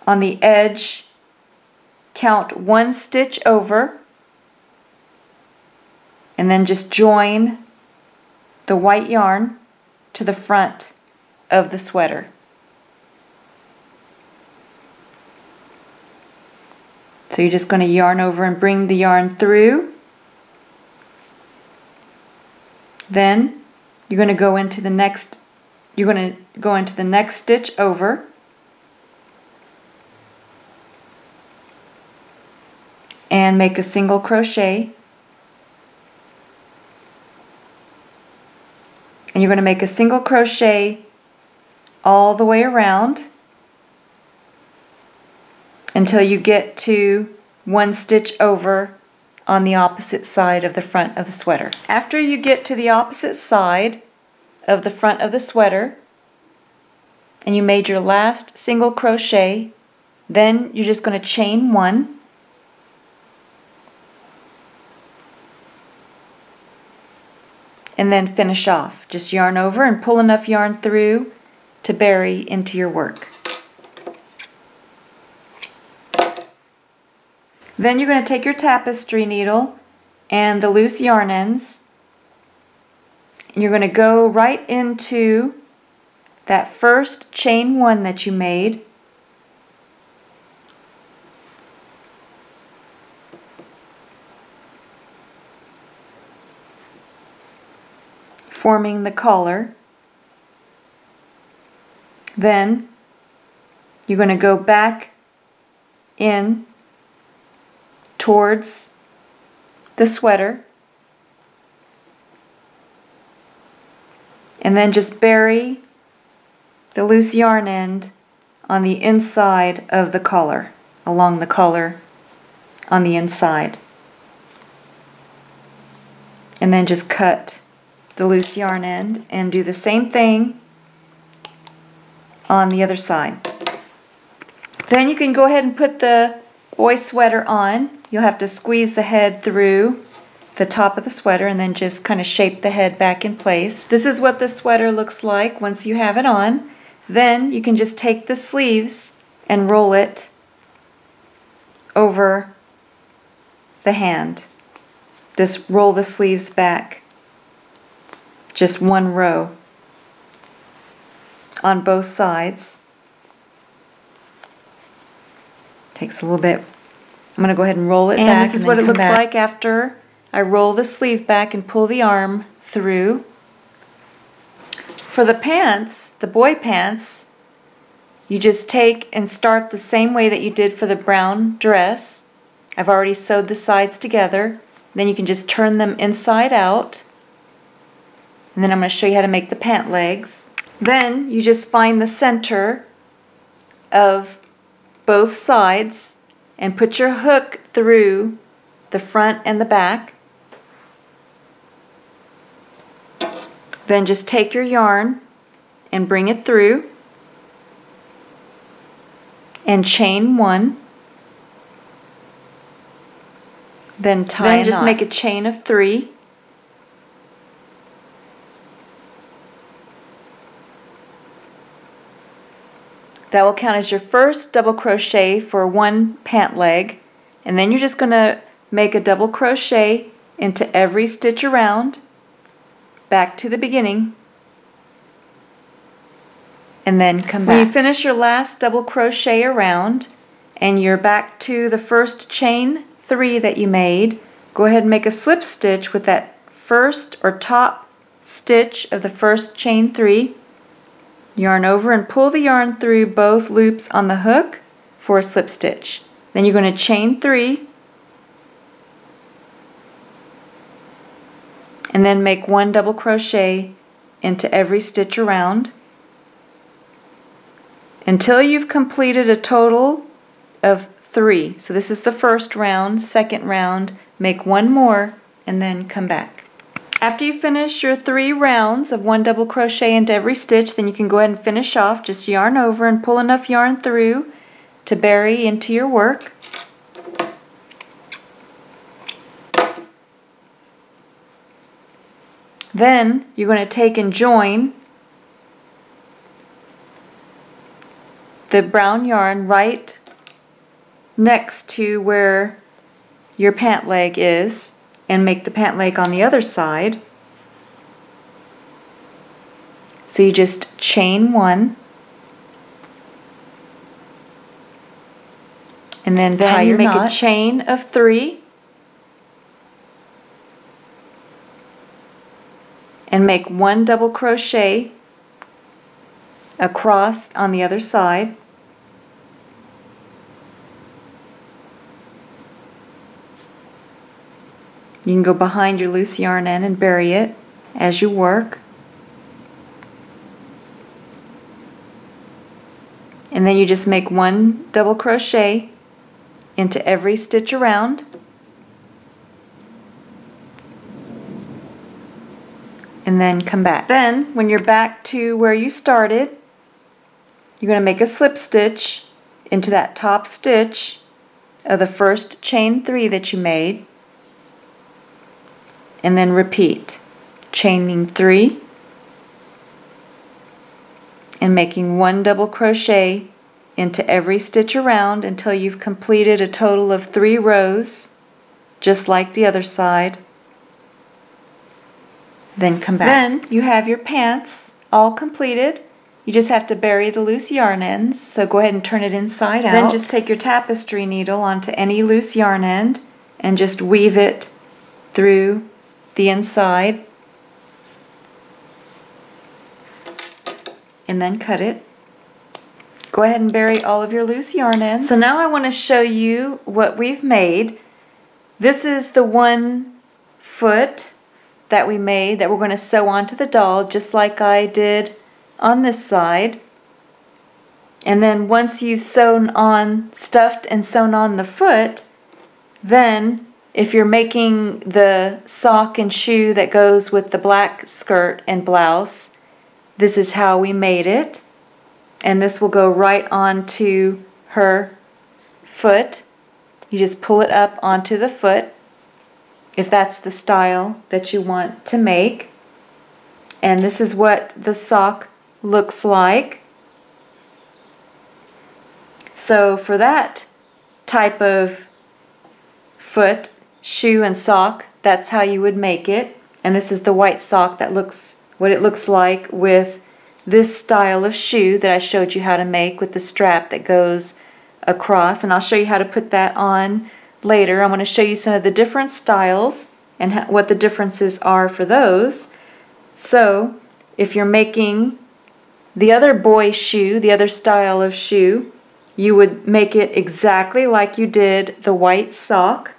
A: on the edge, count 1 stitch over, and then just join the white yarn to the front of the sweater. So you're just going to yarn over and bring the yarn through. Then you're going to go into the next stitch over, and make a single crochet, and you're going to make a single crochet all the way around until you get to 1 stitch over on the opposite side of the front of the sweater. After you get to the opposite side of the front of the sweater and you made your last single crochet, then you're just going to chain 1, and then finish off. Just yarn over and pull enough yarn through to bury into your work. Then you're going to take your tapestry needle and the loose yarn ends, and you're going to go right into that first chain 1 that you made, forming the collar. Then you're going to go back in towards the sweater, and then just bury the loose yarn end on the inside of the collar, along the collar on the inside, and then just cut the loose yarn end and do the same thing on the other side. Then you can go ahead and put the boy sweater on. You'll have to squeeze the head through the top of the sweater and then just kind of shape the head back in place. This is what the sweater looks like once you have it on. Then you can just take the sleeves and roll it over the hand. Just roll the sleeves back, just one row on both sides. Takes a little bit. I'm going to go ahead and roll it back. And this is what it looks like after I roll the sleeve back and pull the arm through. For the pants, the boy pants, you just take and start the same way that you did for the brown dress. I've already sewed the sides together. Then you can just turn them inside out. And then I'm going to show you how to make the pant legs. Then you just find the center of both sides and put your hook through the front and the back. Then just take your yarn and bring it through and chain 1. Then tie a knot. Then just make a chain of 3. That will count as your first double crochet for one pant leg, and then you're just going to make a double crochet into every stitch around, back to the beginning, and then come back. When you finish your last double crochet around and you're back to the first chain 3 that you made, go ahead and make a slip stitch with that first or top stitch of the first chain 3. Yarn over and pull the yarn through both loops on the hook for a slip stitch. Then you're going to chain 3 and then make 1 double crochet into every stitch around until you've completed a total of 3. So this is the first round, second round, make 1 more and then come back. After you finish your 3 rounds of 1 double crochet into every stitch, then you can go ahead and finish off. Just yarn over and pull enough yarn through to bury into your work. Then you're going to take and join the brown yarn right next to where your pant leg is, and make the pant leg on the other side. So you just chain 1 and then tie your knot. Make a chain of 3 and make 1 double crochet across on the other side. You can go behind your loose yarn end and bury it as you work. And then you just make 1 double crochet into every stitch around. And then come back. Then when you're back to where you started, you're going to make a slip stitch into that top stitch of the first chain 3 that you made. And then repeat.
B: chaining 3 and making 1 double crochet into every stitch around until you've completed a total of 3 rows, just like the other side. Then come back. Then you have your pants all completed. You just have to bury the loose yarn ends, so go ahead and turn it inside out. Then just take your tapestry needle onto any loose yarn end and just weave it through the inside and then cut it. Go ahead and bury all of your loose yarn ends. So now I want to show you what we've made. This is the 1 foot that we made that we're going to sew onto the doll, just like I did on this side. And then once you've stuffed and sewn on the foot, then if you're making the sock and shoe that goes with the black skirt and blouse, this is how we made it. And this will go right onto her foot. You just pull it up onto the foot if that's the style that you want to make. And this is what the sock looks like. So for that type of foot, shoe, and sock, that's how you would make it. And this is the white sock that looks what it looks like with this style of shoe that I showed you how to make with the strap that goes across. And I'll show you how to put that on later. I want to show you some of the different styles and what the differences are for those. So if you're making the other boy shoe, the other style of shoe, you would make it exactly like you did the white sock,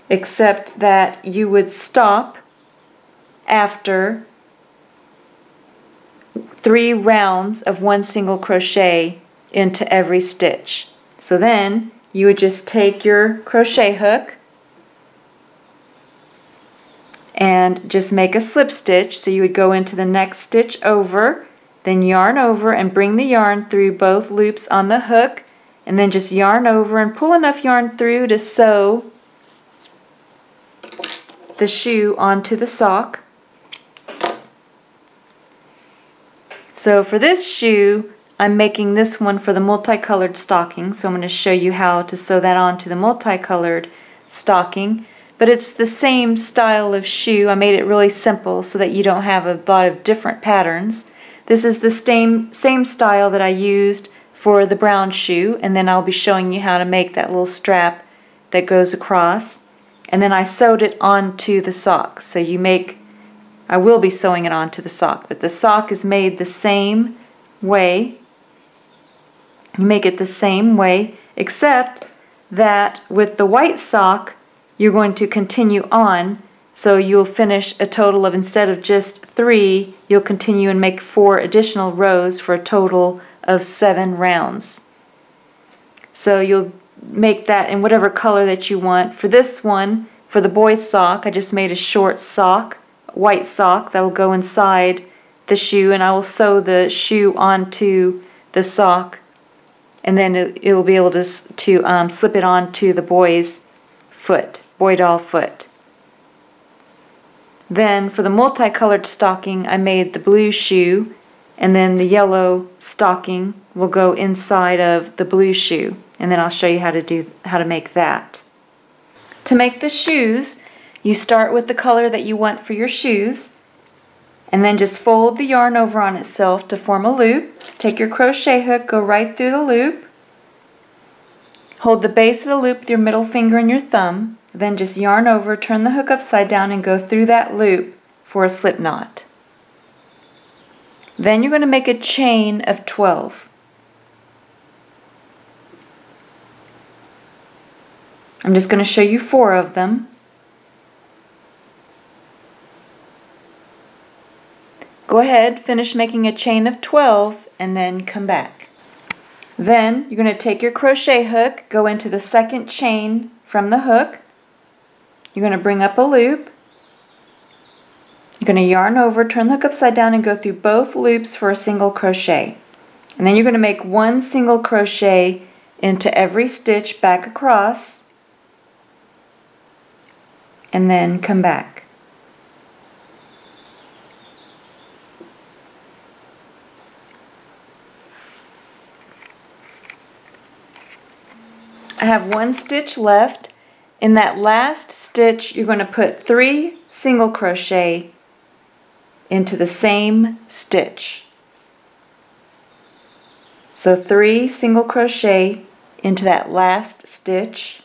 B: except that you would stop after 3 rounds of 1 single crochet into every stitch. So then you would just take your crochet hook and just make a slip stitch. So you would go into the next stitch over, then yarn over and bring the yarn through both loops on the hook, and then just yarn over and pull enough yarn through to sew the shoe onto the sock. So for this shoe, I'm making this one for the multicolored stocking, so I'm going to show you how to sew that onto the multicolored stocking. But it's the same style of shoe. I made it really simple so that you don't have a lot of different patterns. This is the same style that I used for the brown shoe, and then I'll be showing you how to make that little strap that goes across. And then I sewed it onto the sock. So I will be sewing it onto the sock, but the sock is made the same way. You make it the same way, except that with the white sock, you're going to continue on. So you'll finish a total of, instead of just 3, you'll continue and make 4 additional rows for a total of 7 rounds. So you'll make that in whatever color that you want. For this one, for the boy's sock, I just made a short sock, white sock that will go inside the shoe, and I will sew the shoe onto the sock, and then it will be able to slip it onto the boy's foot, boy doll foot. Then for the multicolored stocking, I made the blue shoe, and then the yellow stocking will go inside of the blue shoe, and then I'll show you how to make that. To make the shoes, you start with the color that you want for your shoes, and then just fold the yarn over on itself to form a loop. Take your crochet hook, go right through the loop. Hold the base of the loop with your middle finger and your thumb, then just yarn over, turn the hook upside down, and go through that loop for a slip knot. Then you're going to make a chain of 12. I'm just going to show you 4 of them. Go ahead, finish making a chain of 12, and then come back. Then you're going to take your crochet hook, go into the second chain from the hook. You're going to bring up a loop. You're going to yarn over, turn the hook upside down, and go through both loops for a single crochet. And then you're going to make 1 single crochet into every stitch back across, and then come back.
A: I have one stitch left. In that last stitch, you're going to put 3 single crochet into the same stitch. So 3 single crochet into that last stitch.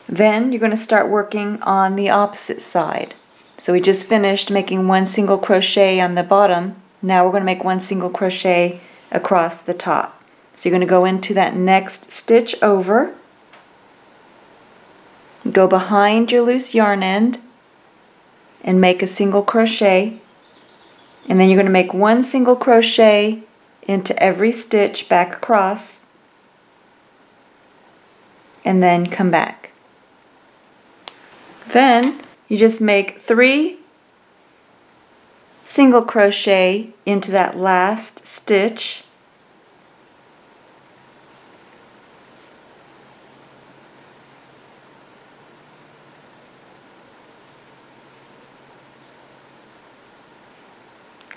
A: Then you're going to start working on the opposite side. So we just finished making 1 single crochet on the bottom. Now we're going to make 1 single crochet across the top. So you're going to go into that next stitch over, go behind your loose yarn end and make a single crochet, and then you're going to make 1 single crochet into every stitch back across and then come back. Then you just make 3 single crochet into that last stitch,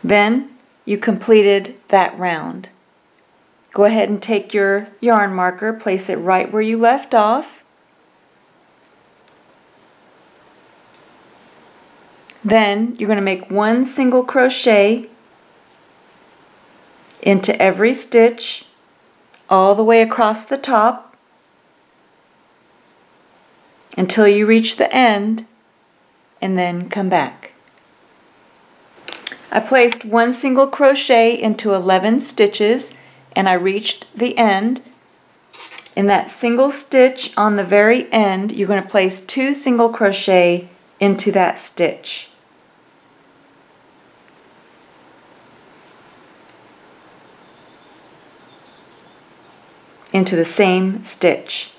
A: then you completed that round. Go ahead and take your yarn marker, place it right where you left off. Then you're going to make 1 single crochet into every stitch all the way across the top until you reach the end, and then come back. I placed 1 single crochet into 11 stitches and I reached the end. In that single stitch on the very end, you're going to place 2 single crochet into that stitch. Into the same stitch.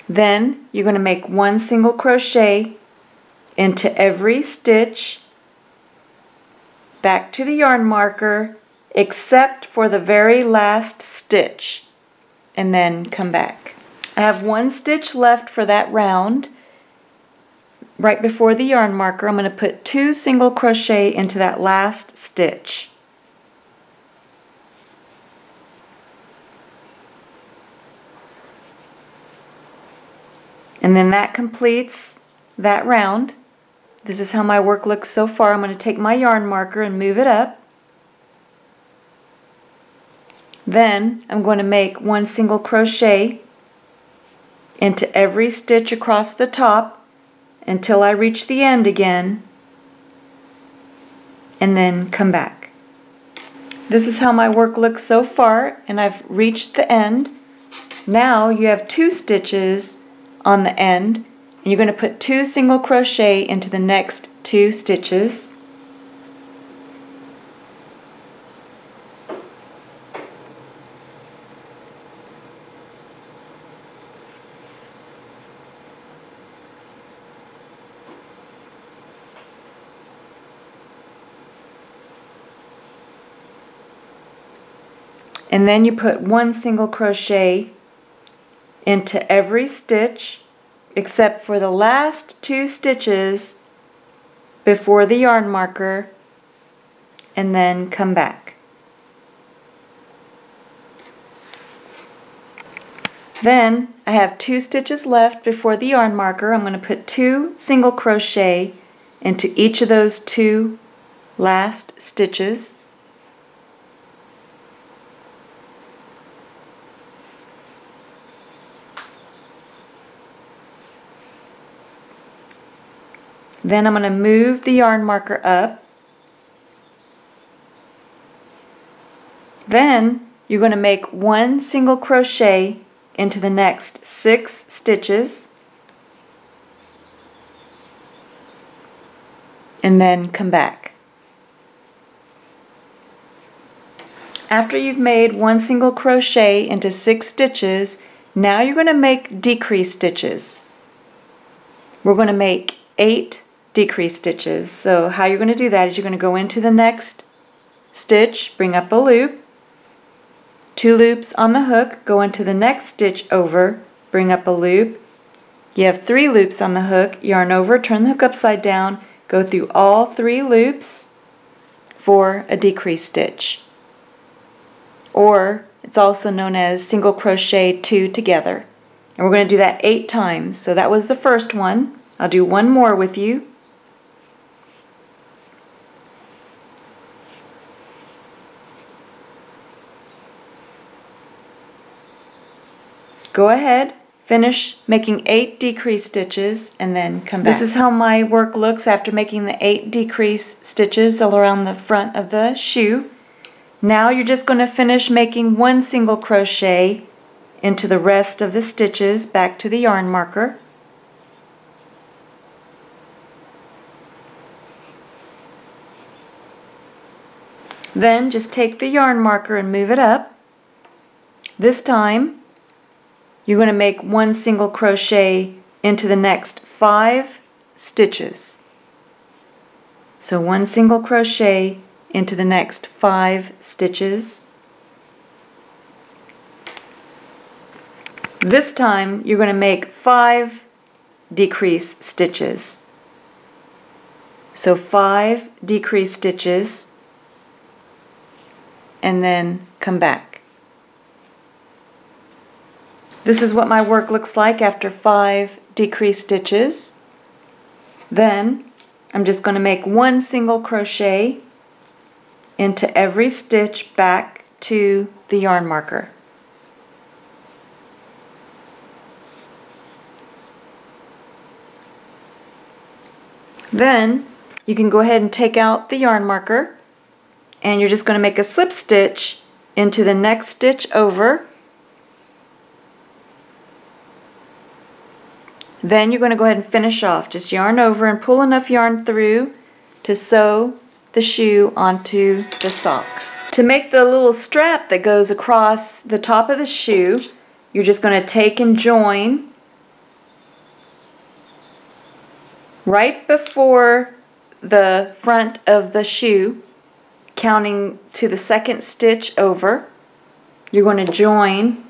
A: Then you're going to make 1 single crochet into every stitch back to the yarn marker except for the very last stitch, and then come back. I have 1 stitch left for that round. Right before the yarn marker, I'm going to put 2 single crochet into that last stitch. And then that completes that round. This is how my work looks so far. I'm going to take my yarn marker and move it up. Then I'm going to make 1 single crochet into every stitch across the top until I reach the end again, and then come back. This is how my work looks so far, and I've reached the end. Now you have 2 stitches on the end, and you're going to put 2 single crochet into the next 2 stitches. And then you put 1 single crochet into every stitch except for the last 2 stitches before the yarn marker, and then come back. Then I have 2 stitches left before the yarn marker. I'm going to put 2 single crochet into each of those 2 last stitches. Then I'm going to move the yarn marker up. Then you're going to make 1 single crochet into the next 6 stitches, and then come back. After you've made 1 single crochet into 6 stitches, now you're going to make decrease stitches. We're going to make 8 decrease stitches. So how you're going to do that is you're going to go into the next stitch, bring up a loop, 2 loops on the hook, go into the next stitch over, bring up a loop. You have 3 loops on the hook, yarn over, turn the hook upside down, go through all 3 loops, for a decrease stitch. Or it's also known as single crochet 2 together. And we're going to do that 8 times. So that was the first one. I'll do one more with you. Go ahead, finish making 8 decrease stitches and then come back. This is how my work looks after making the 8 decrease stitches all around the front of the shoe. Now you're just going to finish making 1 single crochet into the rest of the stitches back to the yarn marker. Then just take the yarn marker and move it up. This time you're going to make 1 single crochet into the next 5 stitches. So 1 single crochet into the next 5 stitches. This time you're going to make 5 decrease stitches. So 5 decrease stitches and then come back. This is what my work looks like after 5 decrease stitches. Then I'm just going to make 1 single crochet into every stitch back to the yarn marker. Then you can go ahead and take out the yarn marker and you're just going to make a slip stitch into the next stitch over. Then you're going to go ahead and finish off. Just yarn over and pull enough yarn through to sew the shoe onto the sock. To make the little strap that goes across the top of the shoe, you're just going to take and join right before the front of the shoe, counting to the second stitch over. You're going to join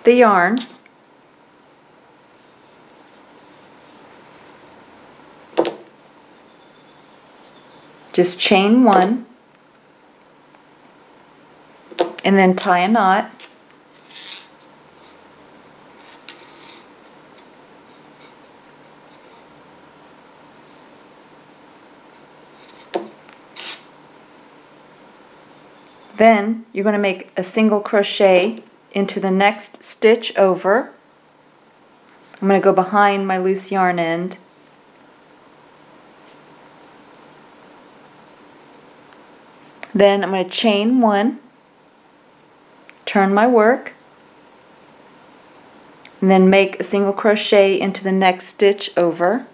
A: the yarn. Just chain 1 and then tie a knot. Then you're going to make a single crochet into the next stitch over. I'm going to go behind my loose yarn end. Then I'm going to chain 1, turn my work, and then make a single crochet into the next stitch over.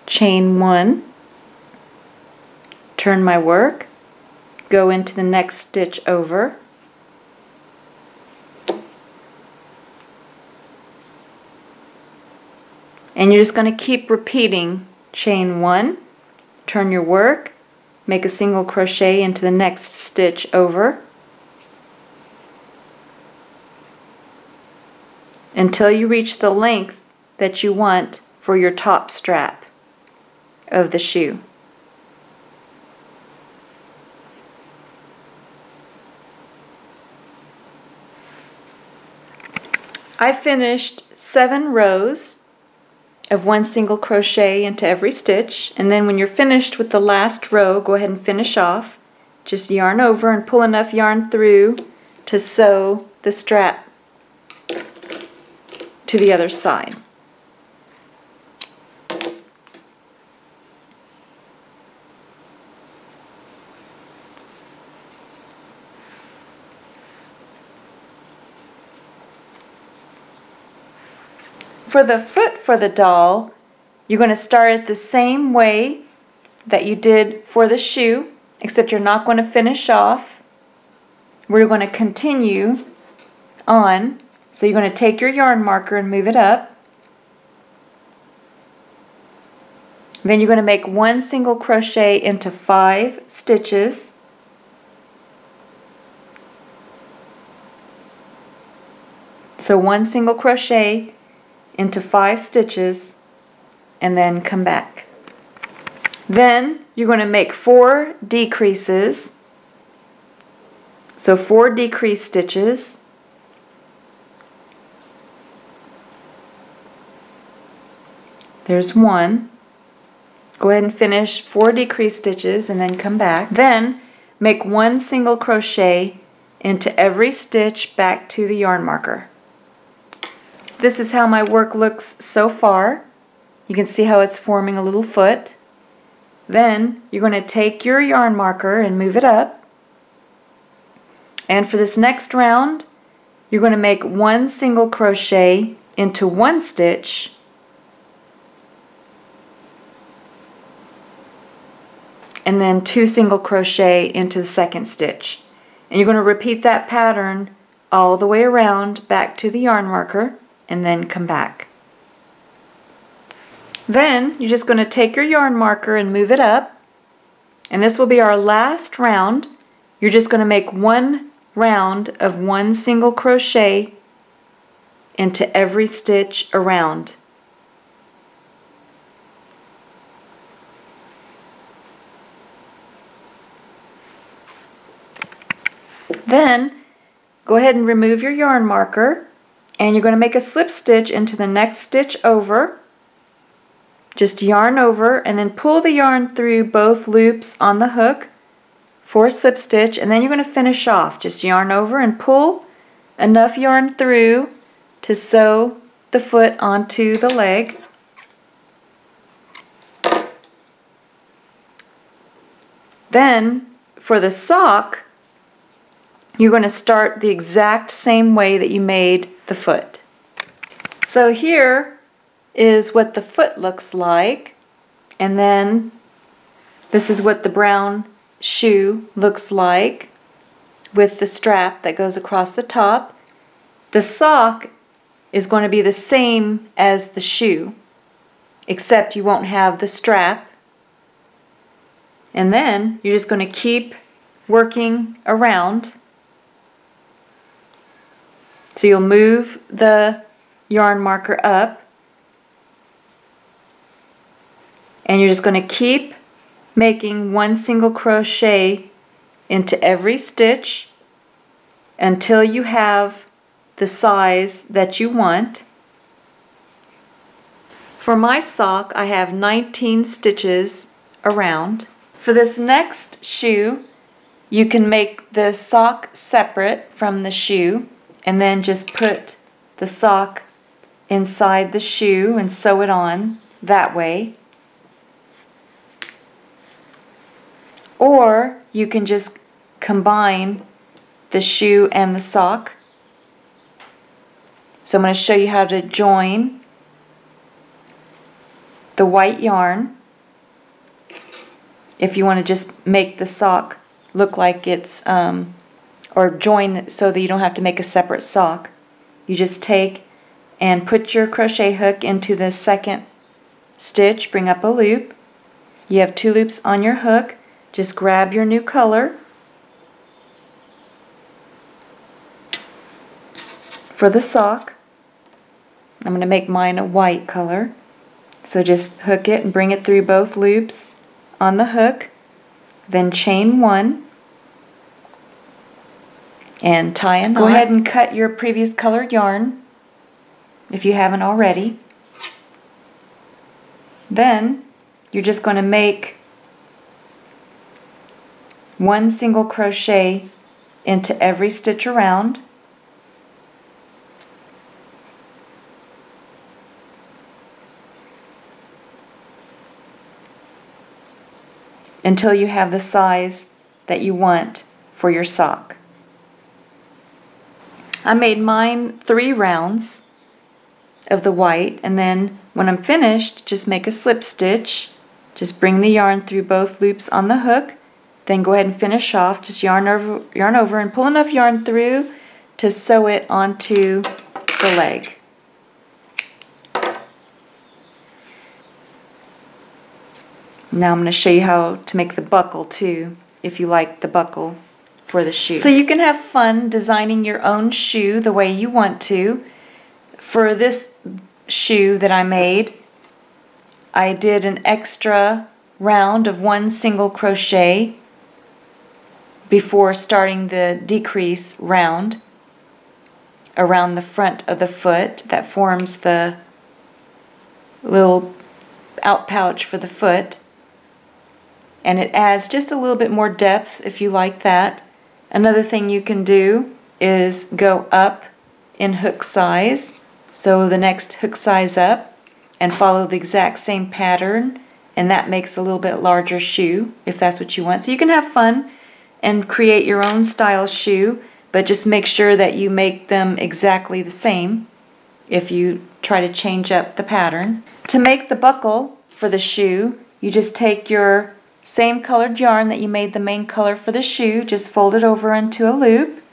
A: Chain 1, turn my work, go into the next stitch over. And you're just going to keep repeating. Chain 1, turn your work, make a single crochet into the next stitch over until you reach the length that you want for your top strap of the shoe. I finished 7 rows of 1 single crochet into every stitch, and then when you're finished with the last row, go ahead and finish off. Just yarn over and pull enough yarn through to sew the strap to the other side. For the foot for the doll, you're going to start it the same way that you did for the shoe, except you're not going to finish off. We're going to continue on. So you're going to take your yarn marker and move it up. Then you're going to make 1 single crochet into 5 stitches. So 1 single crochet into 5 stitches, and then come back. Then you're going to make 4 decreases. So 4 decrease stitches. There's 1. Go ahead and finish 4 decrease stitches and then come back. Then make 1 single crochet into every stitch back to the yarn marker. This is how my work looks so far. You can see how it's forming a little foot. Then you're going to take your yarn marker and move it up. And for this next round, you're going to make 1 single crochet into 1 stitch, and then 2 single crochet into the second stitch. And you're going to repeat that pattern all the way around back to the yarn marker and then come back. Then you're just going to take your yarn marker and move it up, and this will be our last round. You're just going to make 1 round of 1 single crochet into every stitch around. Then go ahead and remove your yarn marker, and you're going to make a slip stitch into the next stitch over. Just yarn over and then pull the yarn through both loops on the hook for a slip stitch, and then you're going to finish off. Just yarn over and pull enough yarn through to sew the foot onto the leg. Then for the sock, you're going to start the exact same way that you made the foot. So here is what the foot looks like, and then this is what the brown shoe looks like with the strap that goes across the top. The sock is going to be the same as the shoe, except you won't have the strap. And then you're just going to keep working around. So you'll move the yarn marker up, and you're just going to keep making 1 single crochet into every stitch until you have the size that you want. For my sock, I have 19 stitches around. For this next shoe, you can make the sock separate from the shoe, and then just put the sock inside the shoe and sew it on that way. Or you can just combine the shoe and the sock. So I'm going to show you how to join the white yarn. If you want to just make the sock look like it's or join so that you don't have to make a separate sock, you just take and put your crochet hook into the second stitch, bring up a loop. You have 2 loops on your hook. Just grab your new color. For the sock, I'm going to make mine a white color. So just hook it and bring it through both loops on the hook, then chain 1 and tie a knot. Go ahead and cut your previous colored yarn if you haven't already. Then you're just going to make 1 single crochet into every stitch around. Until you have the size that you want for your sock. I made mine 3 rounds of the white, and then when I'm finished, just make a slip stitch. Just bring the yarn through both loops on the hook, then go ahead and finish off. Just yarn over and pull enough yarn through to sew it onto the leg. Now I'm going to show you how to make the buckle too, if you like the buckle for the shoe. So you can have fun designing your own shoe the way you want to. For this shoe that I made, I did an extra round of 1 single crochet before starting the decrease round around the front of the foot that forms the little out pouch for the foot, and it adds just a little bit more depth if you like that. Another thing you can do is go up in hook size, so the next hook size up, and follow the exact same pattern, and that makes a little bit larger shoe if that's what you want. So you can have fun and create your own style shoe, but just make sure that you make them exactly the same if you try to change up the pattern. To make the buckle for the shoe, you just take your same colored yarn that you made the main color for the shoe, just fold it over into a loop,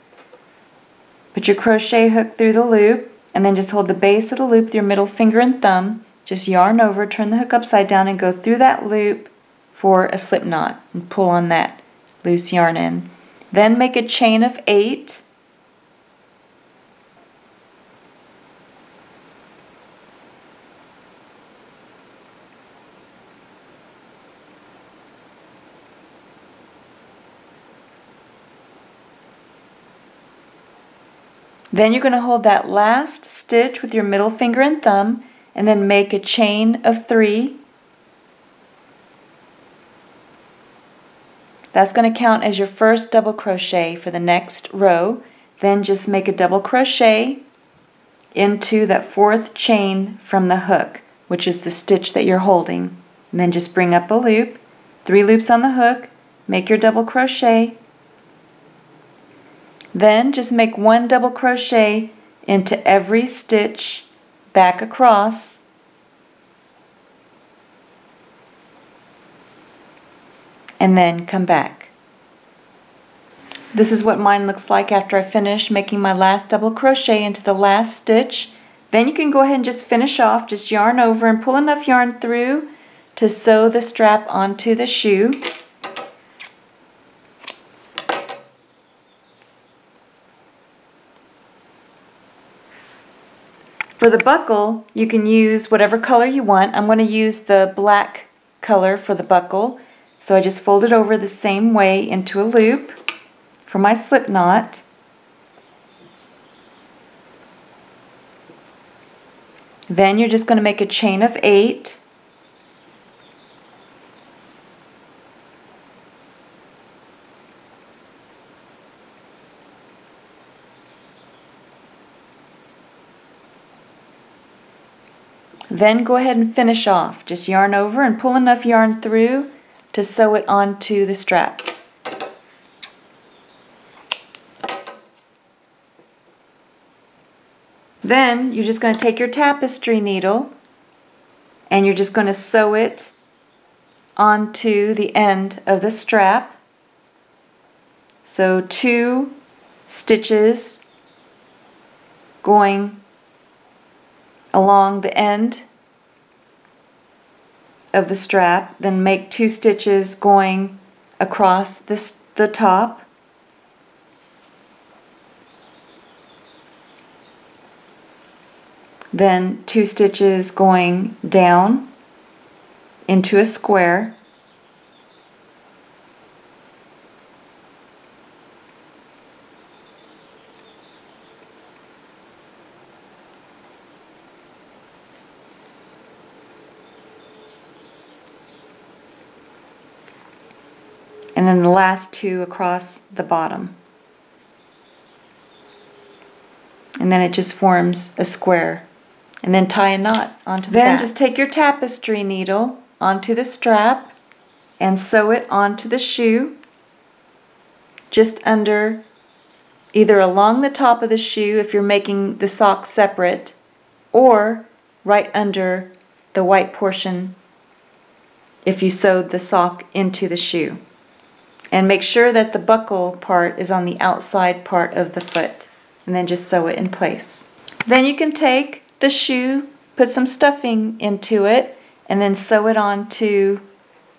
A: put your crochet hook through the loop, and then just hold the base of the loop with your middle finger and thumb, just yarn over, turn the hook upside down, and go through that loop for a slip knot and pull on that loose yarn in. Then make a chain of 8. Then you're going to hold that last stitch with your middle finger and thumb, and then make a chain of 3. That's going to count as your first double crochet for the next row. Then just make a double crochet into that 4th chain from the hook, which is the stitch that you're holding. And then just bring up a loop, 3 loops on the hook, make your double crochet. Then just make 1 double crochet into every stitch back across, and then come back. This is what mine looks like after I finish making my last double crochet into the last stitch. Then you can go ahead and just finish off, just yarn over and pull enough yarn through to sew the strap onto the shoe. For the buckle, you can use whatever color you want. I'm going to use the black color for the buckle. So I just fold it over the same way into a loop for my slip knot. Then you're just going to make a chain of 8. Then go ahead and finish off. Just yarn over and pull enough yarn through to sew it onto the strap. Then you're just going to take your tapestry needle and you're just going to sew it onto the end of the strap. So 2 stitches going along the end of the strap, then make 2 stitches going across the top, then 2 stitches going down into a square, and then the last 2 across the bottom. And then it just forms a square. And then tie a knot onto the back. Then just take your tapestry needle onto the strap and sew it onto the shoe, just under, either along the top of the shoe if you're making the sock separate, or right under the white portion if you sewed the sock into the shoe. And make sure that the buckle part is on the outside part of the foot, and then just sew it in place. Then you can take the shoe, put some stuffing into it, and then sew it onto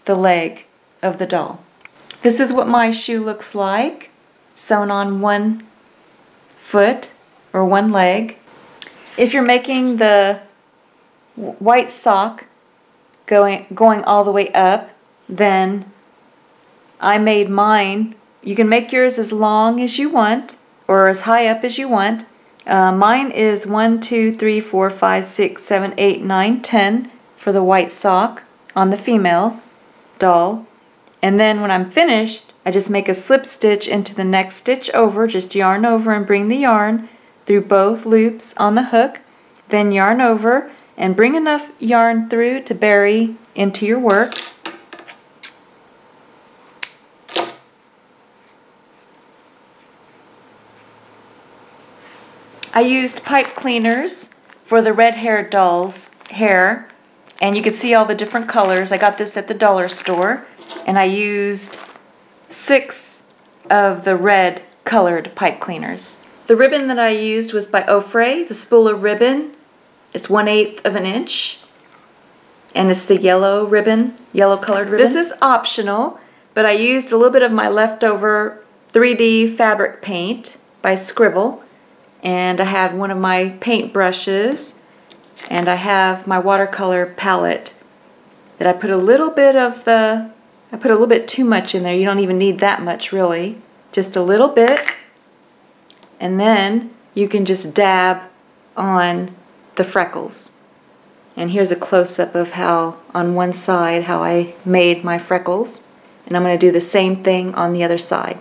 A: the leg of the doll. This is what my shoe looks like, sewn on one foot or one leg. If you're making the white sock going all the way up. Then I made mine. You can make yours as long as you want or as high up as you want. Mine is 1, 2, 3, 4, 5, 6, 7, 8, 9, 10 for the white sock on the female doll. And then when I'm finished, I just make a slip stitch into the next stitch over, just yarn over and bring the yarn through both loops on the hook, then yarn over and bring enough yarn through to bury into your work. I used pipe cleaners for the red-haired doll's hair, and you can see all the different colors. I got this at the dollar store, and I used 6 of the red colored pipe cleaners. The ribbon that I used was by Ofre, the Spooler ribbon. It's 1/8 of an inch, and it's the yellow ribbon, yellow colored ribbon. This is optional, but I used a little bit of my leftover 3D fabric paint by Scribble, and I have one of my paint brushes, and I have my watercolor palette that I put a little bit of I put a little bit too much in there. You don't even need that much really, just a little bit, and then you can just dab on the freckles. And here's a close-up of how on one side how I made my freckles, and I'm going to do the same thing on the other side.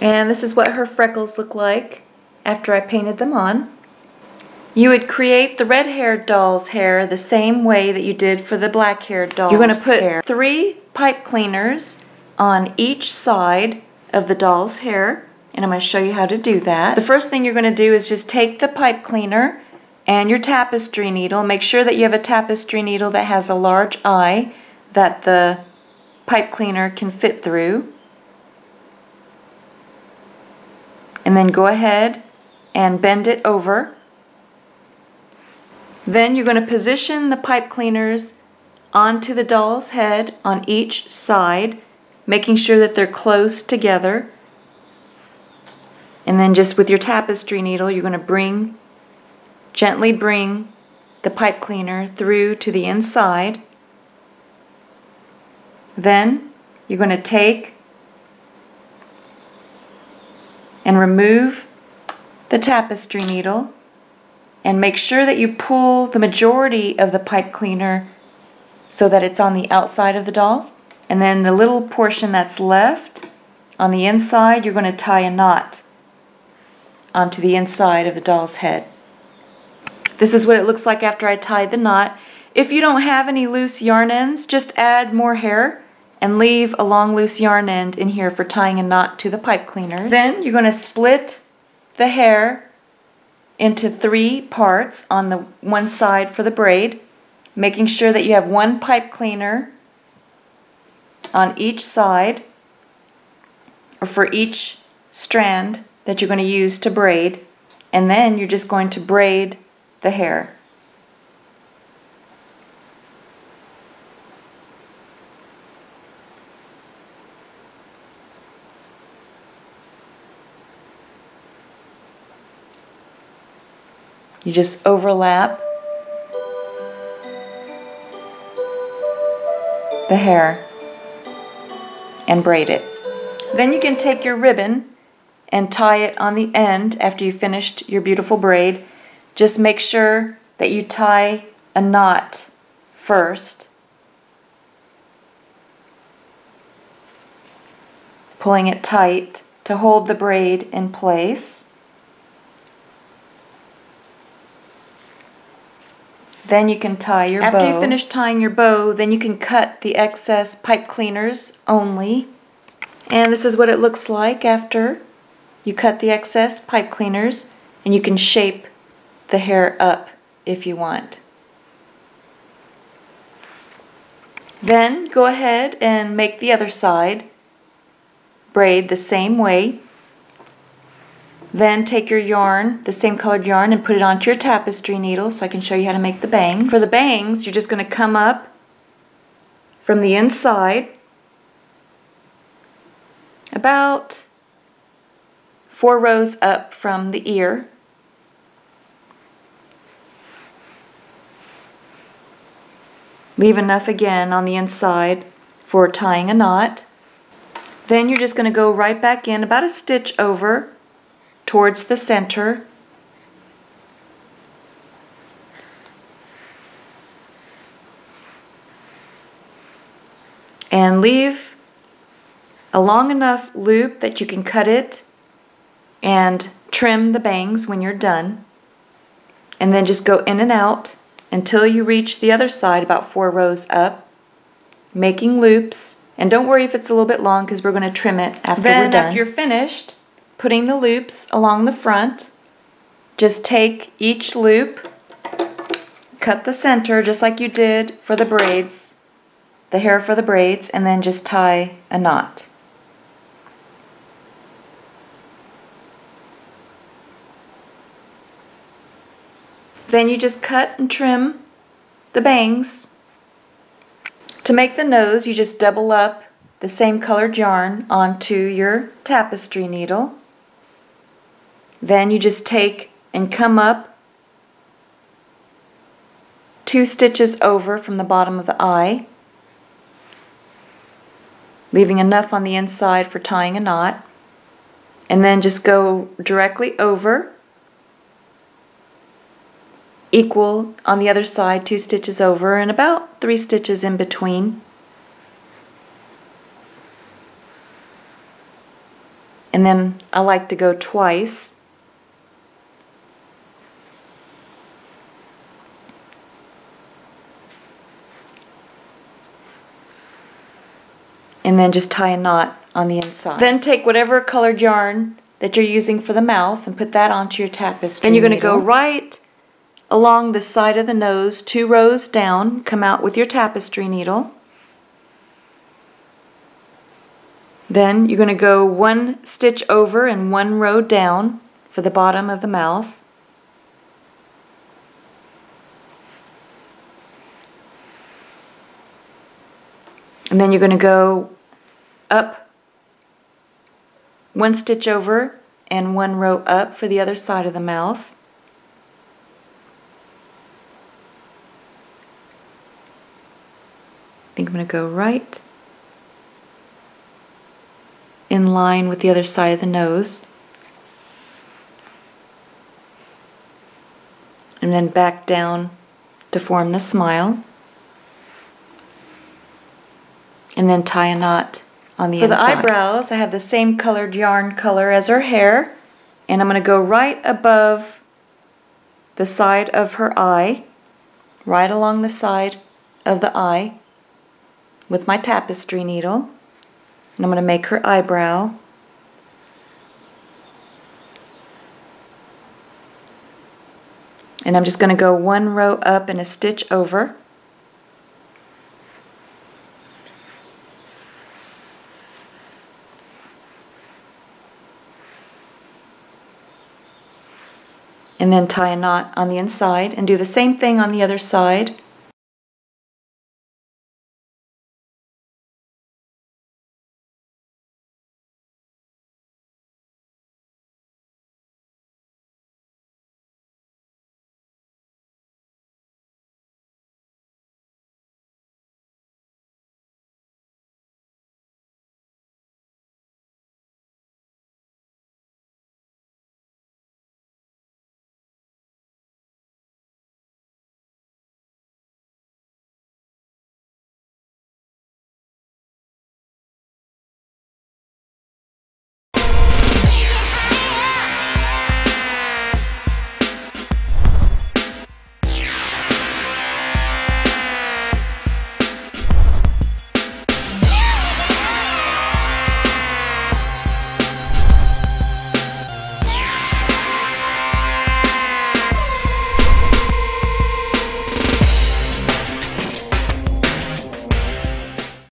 A: And this is what her freckles look like after I painted them on. You would create the red-haired doll's hair the same way that you did for the black-haired doll's hair. You're going to put 3 pipe cleaners on each side of the doll's hair, and I'm going to show you how to do that. The first thing you're going to do is just take the pipe cleaner and your tapestry needle. Make sure that you have a tapestry needle that has a large eye that the pipe cleaner can fit through. And then go ahead and bend it over. Then you're going to position the pipe cleaners onto the doll's head on each side, making sure that they're close together. And then just with your tapestry needle, you're going to gently bring the pipe cleaner through to the inside. Then you're going to take and remove the tapestry needle and make sure that you pull the majority of the pipe cleaner so that it's on the outside of the doll. And then the little portion that's left on the inside, you're going to tie a knot onto the inside of the doll's head. This is what it looks like after I tied the knot. If you don't have any loose yarn ends, just add more hair and leave a long loose yarn end in here for tying a knot to the pipe cleaners. Then you're going to split the hair into 3 parts on the one side for the braid, making sure that you have 1 pipe cleaner on each side, or for each strand that you're going to use to braid, and then you're just going to braid the hair. You just overlap the hair and braid it. Then you can take your ribbon and tie it on the end after you finished your beautiful braid. Just make sure that you tie a knot first, pulling it tight to hold the braid in place. Then you can tie your bow. After you finish tying your bow, then you can cut the excess pipe cleaners only. And this is what it looks like after you cut the excess pipe cleaners, and you can shape the hair up if you want. Then go ahead and make the other side. Braid the same way. Then take your yarn, the same colored yarn, and put it onto your tapestry needle so I can show you how to make the bangs. For the bangs, you're just going to come up from the inside about 4 rows up from the ear.
B: Leave enough again on the inside for tying a knot. Then you're just going to go right back in about a stitch over towards the center. And leave a long enough loop that you can cut it and trim the bangs when you're done. And then just go in and out until you reach the other side about 4 rows up, making loops. And don't worry if it's a little bit long because we're going to trim it after we're done. After you're finished putting the loops along the front, just take each loop, cut the center just like you did for the braids, the hair for the braids, and then just tie a knot. Then you just cut and trim the bangs. To make the nose, you just double up the same colored yarn onto your tapestry needle. Then you just take and come up 2 stitches over from the bottom of the eye, leaving enough on the inside for tying a knot, and then just go directly over, equal on the other side, 2 stitches over and about 3 stitches in between. And then I like to go twice. And then just tie a knot on the inside. Then take whatever colored yarn that you're using for the mouth and put that onto your tapestry. And you're going to go right along the side of the nose, 2 rows down, come out with your tapestry needle. Then you're going to go 1 stitch over and 1 row down for the bottom of the mouth. And then you're going to go up 1 stitch over and 1 row up for the other side of the mouth. I think I'm going to go right in line with the other side of the nose. And then back down to form the smile. And then tie a knot on the inside. For the eyebrows, I have the same colored yarn color as her hair, and I'm going to go right above the side of her eye, right along the side of the eye with my tapestry needle, and I'm going to make her eyebrow. And I'm just going to go 1 row up and a stitch over. And then tie a knot on the inside and do the same thing on the other side.